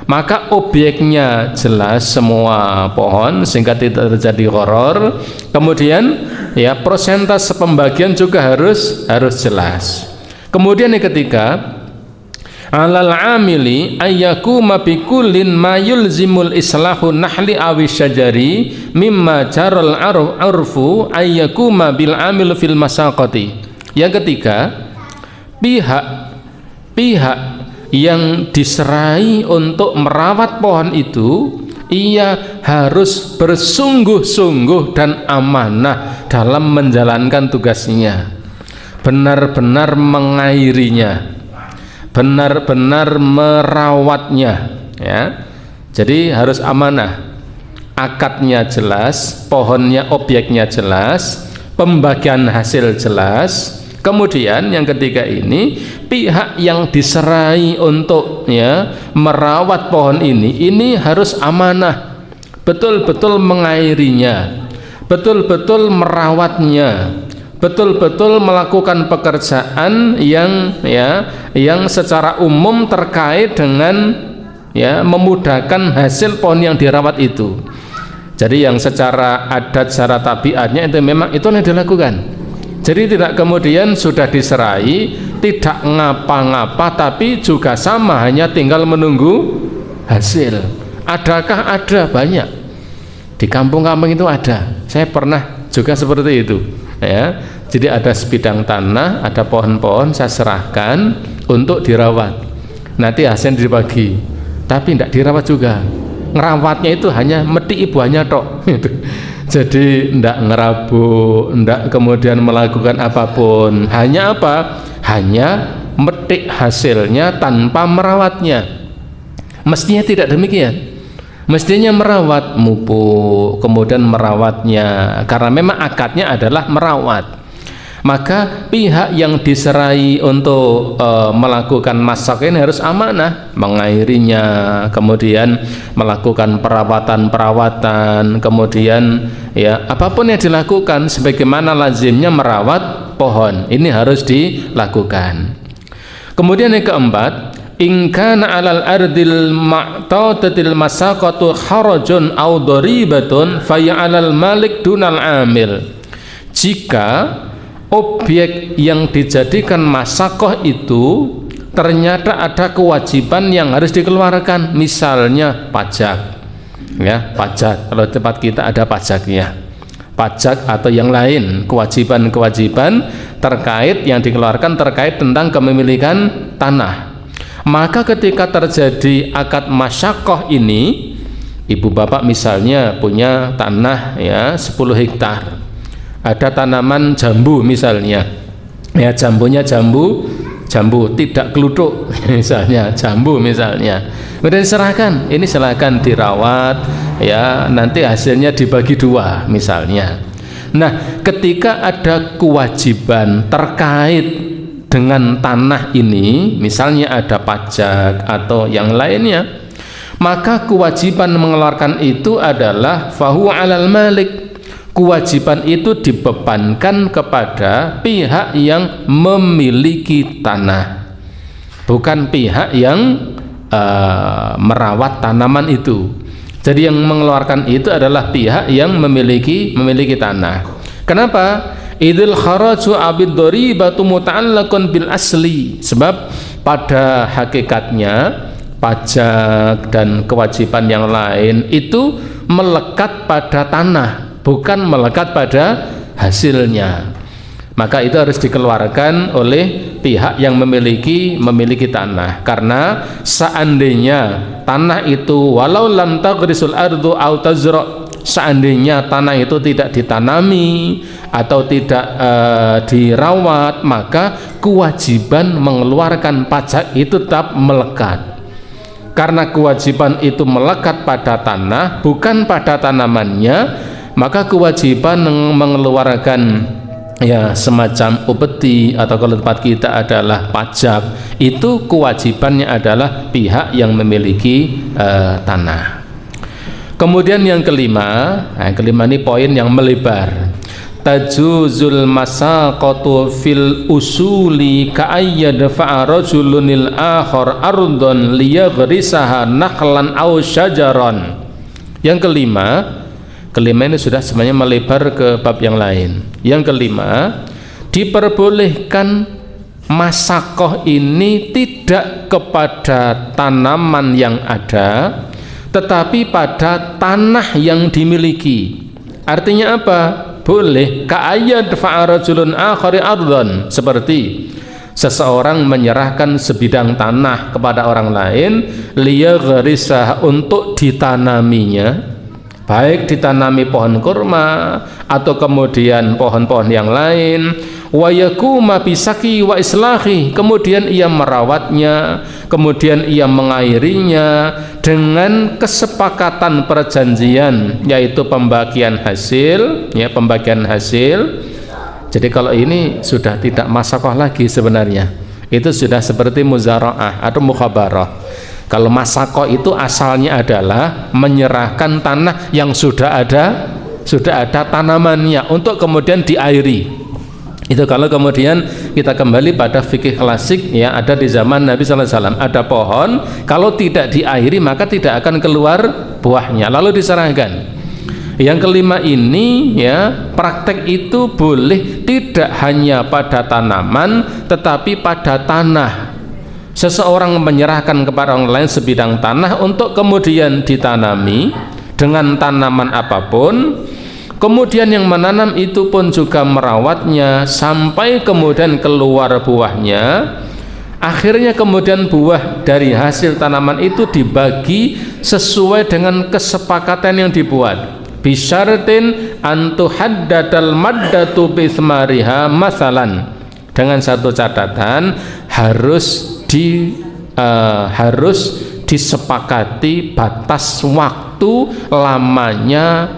Maka objeknya jelas semua pohon sehingga tidak terjadi horor. Kemudian ya persentase pembagian juga harus jelas. Kemudian yang ketiga, alal amili ayyakuma bi kullin ma yulzimul islahu nahli awi syajari mimma jaral arfu ayyakuma bil amil fil masaqati. Yang ketiga, pihak yang diserai untuk merawat pohon itu, ia harus bersungguh-sungguh dan amanah dalam menjalankan tugasnya, benar-benar mengairinya, benar-benar merawatnya, ya. Jadi harus amanah, akadnya jelas, pohonnya, objeknya jelas, pembagian hasil jelas. Kemudian yang ketiga ini, pihak yang diserai untuk ya merawat pohon ini harus amanah, betul-betul mengairinya, betul-betul merawatnya, betul-betul melakukan pekerjaan yang secara umum terkait dengan memudahkan hasil pohon yang dirawat itu. Jadi yang secara adat, secara tabiatnya itu memang itu yang dilakukan. Jadi tidak kemudian sudah diserai, tidak ngapa-ngapa, tapi juga sama, hanya tinggal menunggu hasil. Adakah? Ada, banyak. Di kampung-kampung itu ada. Saya pernah juga seperti itu. Ya. Jadi ada sebidang tanah, ada pohon-pohon, saya serahkan untuk dirawat. Nanti hasil dibagi, tapi tidak dirawat juga. Ngerawatnya itu hanya metik ibuannya tok. Jadi tidak ngerabuk, tidak kemudian melakukan apapun. Hanya apa? Hanya metik hasilnya tanpa merawatnya. Mestinya tidak demikian. Mestinya merawat, mupuk, kemudian merawatnya, karena memang akadnya adalah merawat. Maka pihak yang diserai untuk melakukan masak ini harus amanah, mengairinya, kemudian melakukan perawatan, kemudian apapun yang dilakukan sebagaimana lazimnya merawat pohon, ini harus dilakukan. Kemudian yang keempat, in kana 'alal ardil ma'tadatil masaqatu harajun aw daribatun fa 'alal malik dunal amil. Jika objek yang dijadikan masakoh itu ternyata ada kewajiban yang harus dikeluarkan, misalnya pajak, pajak. Kalau tempat kita ada pajaknya, pajak atau yang lain, kewajiban-kewajiban terkait yang dikeluarkan terkait tentang kepemilikan tanah. Maka ketika terjadi akad masyakoh ini, ibu bapak misalnya punya tanah 10 hektar, ada tanaman jambu misalnya, jambunya jambu tidak kelutuk misalnya, jambu misalnya, kemudian diserahkan, ini silakan dirawat, nanti hasilnya dibagi 2 misalnya. Nah, ketika ada kewajiban terkait dengan tanah ini, misalnya ada pajak atau yang lainnya, maka kewajiban mengeluarkan itu adalah fahu 'alal malik. Kewajiban itu dibebankan kepada pihak yang memiliki tanah, bukan pihak yang merawat tanaman itu. Jadi yang mengeluarkan itu adalah pihak yang memiliki tanah. Kenapa? Idul kharaju abid dharibatu muta'allaqun bil asli. Sebab pada hakikatnya pajak dan kewajiban yang lain itu melekat pada tanah, bukan melekat pada hasilnya. Maka itu harus dikeluarkan oleh pihak yang memiliki tanah. Karena seandainya tanah itu walau lam taghrisul ardu au tazra, seandainya tanah itu tidak ditanami atau tidak dirawat, maka kewajiban mengeluarkan pajak itu tetap melekat. Karena kewajiban itu melekat pada tanah, bukan pada tanamannya, maka kewajiban mengeluarkan semacam upeti atau kalau tempat kita adalah pajak, itu kewajibannya adalah pihak yang memiliki tanah. Kemudian yang kelima ini poin yang melebar. Tajuzul masaqatu fil usuli ka'ayyadfa'a rajulunil akhar ardon liyaghrisaha nakhlan aw syajaran. Yang kelima ini sudah sebenarnya melebar ke bab yang lain. Yang kelima, diperbolehkan masakoh ini tidak kepada tanaman yang ada, tetapi pada tanah yang dimiliki. Artinya apa? Boleh ka'ayyad fa'arajulun akhari ardhan, seperti seseorang menyerahkan sebidang tanah kepada orang lain liyagharisah, untuk ditanaminya, baik ditanami pohon kurma atau kemudian pohon-pohon yang lain, wa yakuma bisaki wa islahi, kemudian ia merawatnya, kemudian ia mengairinya dengan kesepakatan perjanjian, yaitu pembagian hasil. Jadi kalau ini sudah tidak masakoh lagi sebenarnya, itu sudah seperti muzara'ah atau mukhabarah. Kalau masakoh itu asalnya adalah menyerahkan tanah yang sudah ada sudah ada tanamannya untuk kemudian diairi. Itu kalau kemudian kita kembali pada fikih klasik, ya, ada di zaman Nabi sallallahu alaihi wasallam, ada pohon kalau tidak diairi maka tidak akan keluar buahnya, lalu diserahkan. Yang kelima ini, ya, praktek itu boleh tidak hanya pada tanaman tetapi pada tanah. Seseorang menyerahkan kepada orang lain sebidang tanah untuk kemudian ditanami dengan tanaman apapun, kemudian yang menanam itu pun juga merawatnya sampai kemudian keluar buahnya. Akhirnya kemudian buah dari hasil tanaman itu dibagi sesuai dengan kesepakatan yang dibuat. Bisyaratin antuhaddadal maddatu bismariha masalan, dengan satu catatan harus disepakati batas waktu lamanya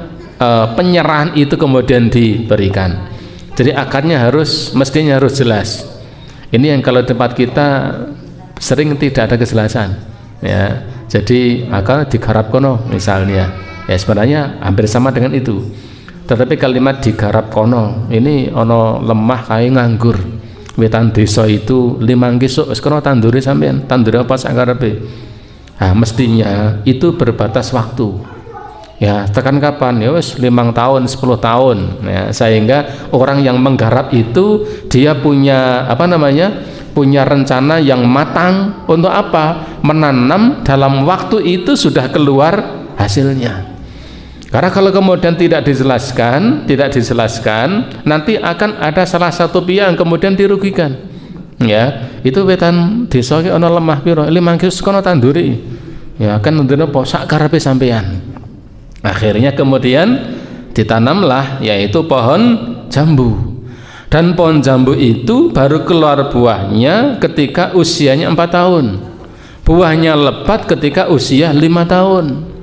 penyerahan itu kemudian diberikan. Jadi akarnya mestinya harus jelas. Ini yang kalau tempat kita sering tidak ada kejelasan, ya. Jadi akar digarap kono misalnya, ya sebenarnya hampir sama dengan itu. Tetapi kalimat digarap kono ini ono lemah kayak nganggur. Wetan desa itu 5 kisuk wis kena tanduri sampean, tanduri apa sak karepe. Nah, mestinya itu berbatas waktu. Ya, tekan kapan? Ya wis 5 tahun, 10 tahun. Ya, sehingga orang yang menggarap itu dia punya punya rencana yang matang untuk apa? Menanam dalam waktu itu sudah keluar hasilnya. Karena kalau kemudian tidak dijelaskan, nanti akan ada salah satu pihak yang kemudian dirugikan. Ya, itu wetan desa ki ana lemah piro? 5 kisuk kono tanduri. Ya, kan ndene apa sak karepe sampean. Akhirnya kemudian ditanamlah yaitu pohon jambu. Dan pohon jambu itu baru keluar buahnya ketika usianya 4 tahun. Buahnya lebat ketika usia 5 tahun.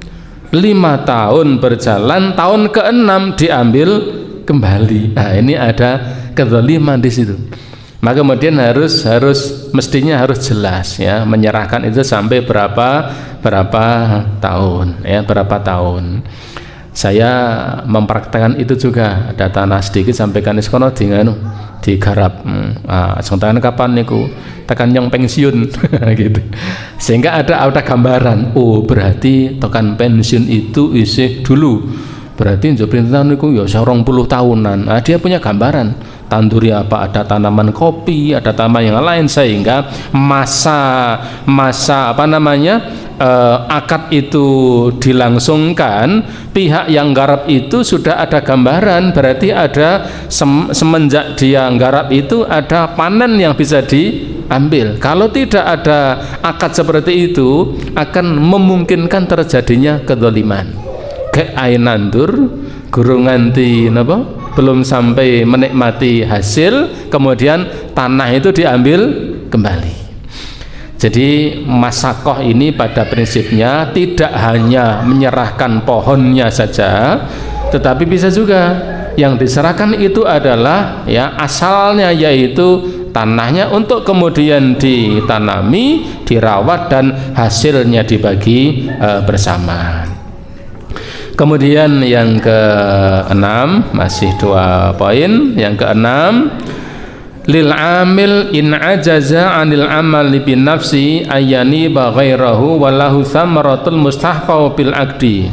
5 tahun berjalan, tahun ke-6 diambil kembali. Nah, ini ada kezaliman di situ. Maka kemudian mestinya harus jelas, ya, menyerahkan itu sampai berapa tahun, ya, berapa tahun. Saya mempraktekkan itu juga. Ada tanah sedikit sampaikan iskono digarap. Sementara kapan niku tekan yang pensiun gitu. Sehingga ada gambaran. Oh, berarti tekan pensiun itu isih dulu. Berarti njuprintan niku ya 20 tahunan. Nah, dia punya gambaran. Tanduri apa, ada tanaman kopi, ada tanaman yang lain, sehingga masa akad itu dilangsungkan, pihak yang garap itu sudah ada gambaran, berarti ada semenjak dia garap itu ada panen yang bisa diambil. Kalau tidak ada akad seperti itu akan memungkinkan terjadinya kezaliman. Kayak ain nandur guru nganti napa belum sampai menikmati hasil, kemudian tanah itu diambil kembali. Jadi masakoh ini pada prinsipnya tidak hanya menyerahkan pohonnya saja, tetapi bisa juga yang diserahkan itu adalah, ya, asalnya yaitu tanahnya untuk kemudian ditanami, dirawat, dan hasilnya dibagi bersama. Kemudian yang ke-6, masih 2 poin. Yang ke-6, lil amil in ajaza anil amali bin nafsi ayani baghairahu walahu thamaratul mustahqau bil aqdi.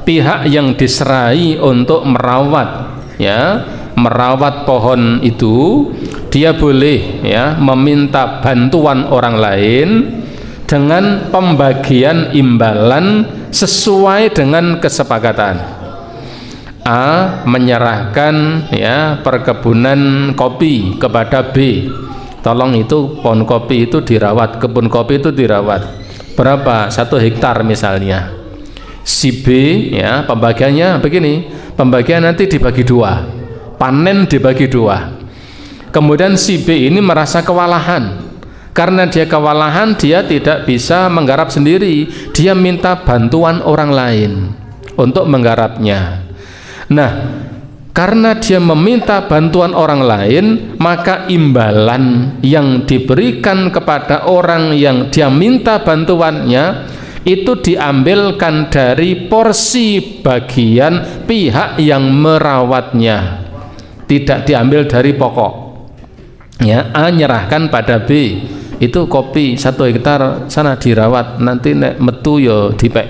Pihak yang diserai untuk merawat, ya, merawat pohon itu, dia boleh, ya, meminta bantuan orang lain dengan pembagian imbalan sesuai dengan kesepakatan. A menyerahkan, ya, perkebunan kopi kepada B. Tolong itu pohon kopi itu dirawat, kebun kopi itu dirawat. Berapa? 1 hektar misalnya. Si B, ya, pembagiannya begini. Pembagian nanti dibagi 2. Panen dibagi 2. Kemudian si B ini merasa kewalahan. Karena dia kewalahan, dia tidak bisa menggarap sendiri, dia minta bantuan orang lain untuk menggarapnya. Nah, karena dia meminta bantuan orang lain, maka imbalan yang diberikan kepada orang yang dia minta bantuannya itu diambilkan dari porsi bagian pihak yang merawatnya, tidak diambil dari pokok. Ya, A nyerahkan pada B, itu kopi 1 hektar sana dirawat, nanti nek metu yo dipek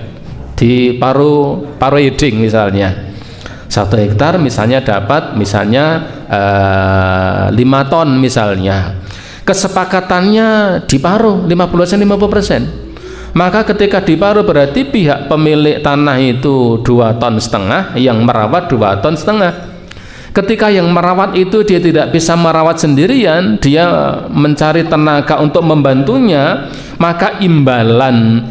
di paru eding misalnya. 1 hektar misalnya dapat misalnya 5 ton misalnya. Kesepakatannya diparuh 50% maka ketika diparuh berarti pihak pemilik tanah itu 2,5 ton, yang merawat 2,5 ton. Ketika yang merawat itu dia tidak bisa merawat sendirian, dia mencari tenaga untuk membantunya, maka imbalan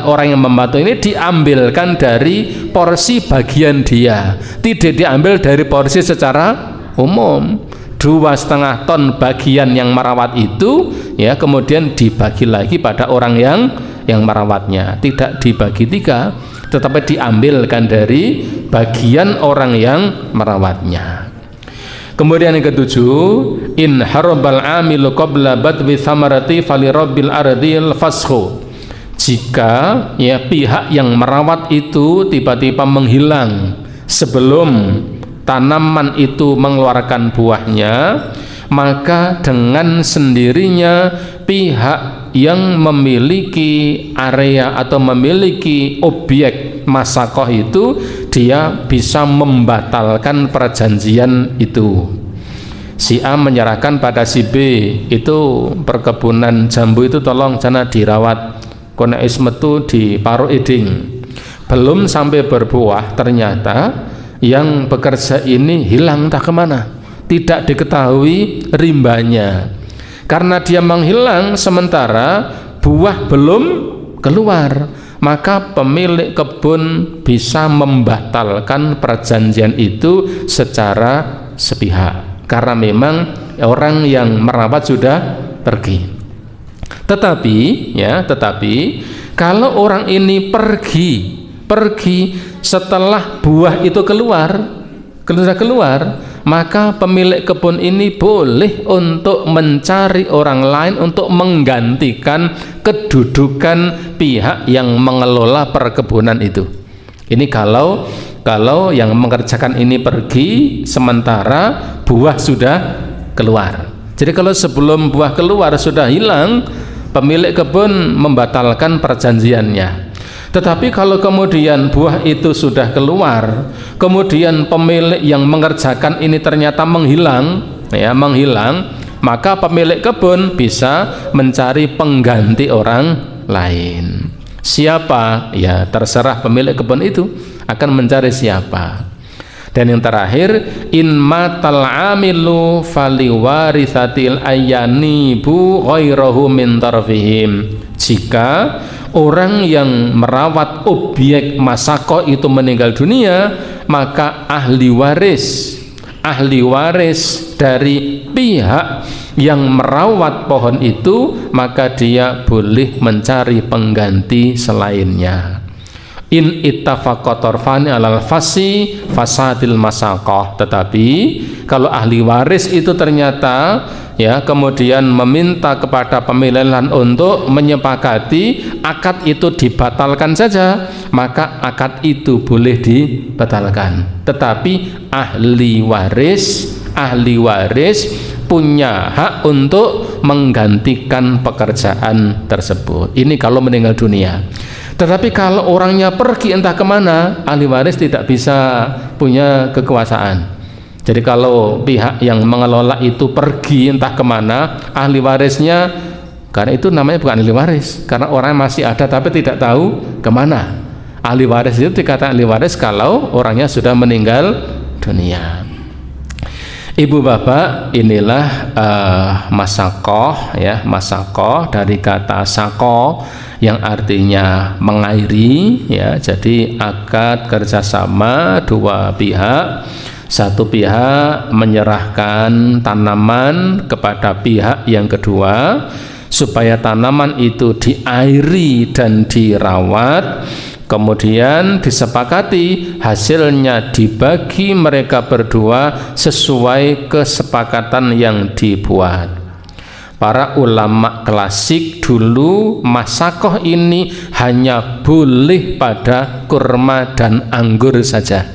orang yang membantu ini diambilkan dari porsi bagian dia, tidak diambil dari porsi secara umum. 2,5 ton bagian yang merawat itu, ya, kemudian dibagi lagi pada orang yang merawatnya, tidak dibagi 3, tetapi diambilkan dari bagian orang yang merawatnya. Kemudian yang ketujuh, in harbal amilu qabla badwi thamarati falirabbil ardil fashu. Jika ya pihak yang merawat itu tiba-tiba menghilang sebelum tanaman itu mengeluarkan buahnya, maka dengan sendirinya pihak yang memiliki area atau memiliki objek masakoh itu dia bisa membatalkan perjanjian itu. Si A menyerahkan pada si B, itu perkebunan jambu itu tolong sana dirawat, kona ismetu di paruh eding, belum sampai berbuah ternyata yang bekerja ini hilang entah kemana, tidak diketahui rimbanya. Karena dia menghilang sementara buah belum keluar, maka pemilik kebun bisa membatalkan perjanjian itu secara sepihak, karena memang orang yang merawat sudah pergi. Tetapi kalau orang ini pergi setelah buah itu keluar, maka pemilik kebun ini boleh untuk mencari orang lain untuk menggantikan kedudukan pihak yang mengelola perkebunan itu. Ini kalau yang mengerjakan ini pergi sementara buah sudah keluar. Jadi kalau sebelum buah keluar sudah hilang, pemilik kebun membatalkan perjanjiannya. Tetapi kalau kemudian buah itu sudah keluar, kemudian pemilik yang mengerjakan ini ternyata menghilang, maka pemilik kebun bisa mencari pengganti orang lain. Siapa? Ya terserah pemilik kebun itu akan mencari siapa. Dan yang terakhir, in matal amilu faliwarithatil ayyanibu ghairahu min tarfihim. Jika orang yang merawat objek masako itu meninggal dunia, maka ahli waris dari pihak yang merawat pohon itu, maka dia boleh mencari pengganti selainnya. In ittafaqa tarfani alal fasi fasadil masaqah. Tetapi kalau ahli waris itu ternyata kemudian meminta kepada pemilik lahan untuk menyepakati akad itu dibatalkan saja, maka akad itu boleh dibatalkan. Tetapi ahli waris punya hak untuk menggantikan pekerjaan tersebut. Ini kalau meninggal dunia. Tetapi kalau orangnya pergi entah kemana, ahli waris tidak bisa punya kekuasaan. Jadi kalau pihak yang mengelola itu pergi entah kemana, ahli warisnya, karena itu namanya bukan ahli waris, karena orang masih ada tapi tidak tahu kemana. Ahli waris itu dikatakan ahli waris kalau orangnya sudah meninggal dunia. Ibu bapak, inilah masakoh, dari kata sako yang artinya mengairi, jadi akad kerjasama dua pihak. Satu pihak menyerahkan tanaman kepada pihak yang kedua supaya tanaman itu diairi dan dirawat, kemudian disepakati hasilnya dibagi mereka berdua sesuai kesepakatan yang dibuat. para ulama klasik dulu masakoh ini hanya boleh pada kurma dan anggur saja.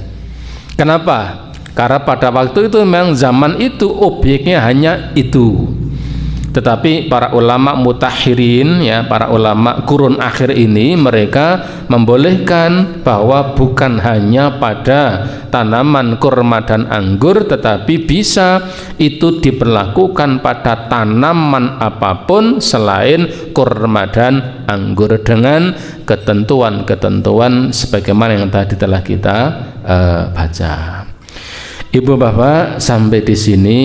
Kenapa? Karena pada waktu itu memang zaman itu objeknya hanya itu. Tetapi para ulama mutakhirin, ya, para ulama kurun akhir ini, mereka membolehkan bahwa bukan hanya pada tanaman kurma dan anggur, tetapi bisa itu diberlakukan pada tanaman apapun selain kurma dan anggur dengan ketentuan-ketentuan sebagaimana yang tadi telah kita baca. Ibu bapak, sampai di sini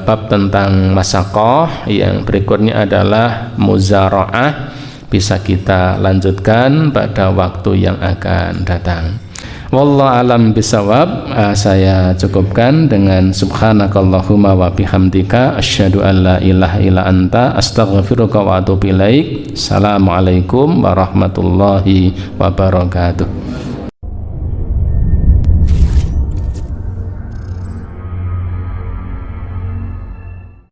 bab tentang masakoh. Yang berikutnya adalah muzara'ah, bisa kita lanjutkan pada waktu yang akan datang. Wallahu alam bisawab. Saya cukupkan dengan subhanakallahumma wa bihamdika asyhadu an la ilaha illa anta astaghfiruka wa atubu ilaik. Assalamualaikum warahmatullahi wabarakatuh.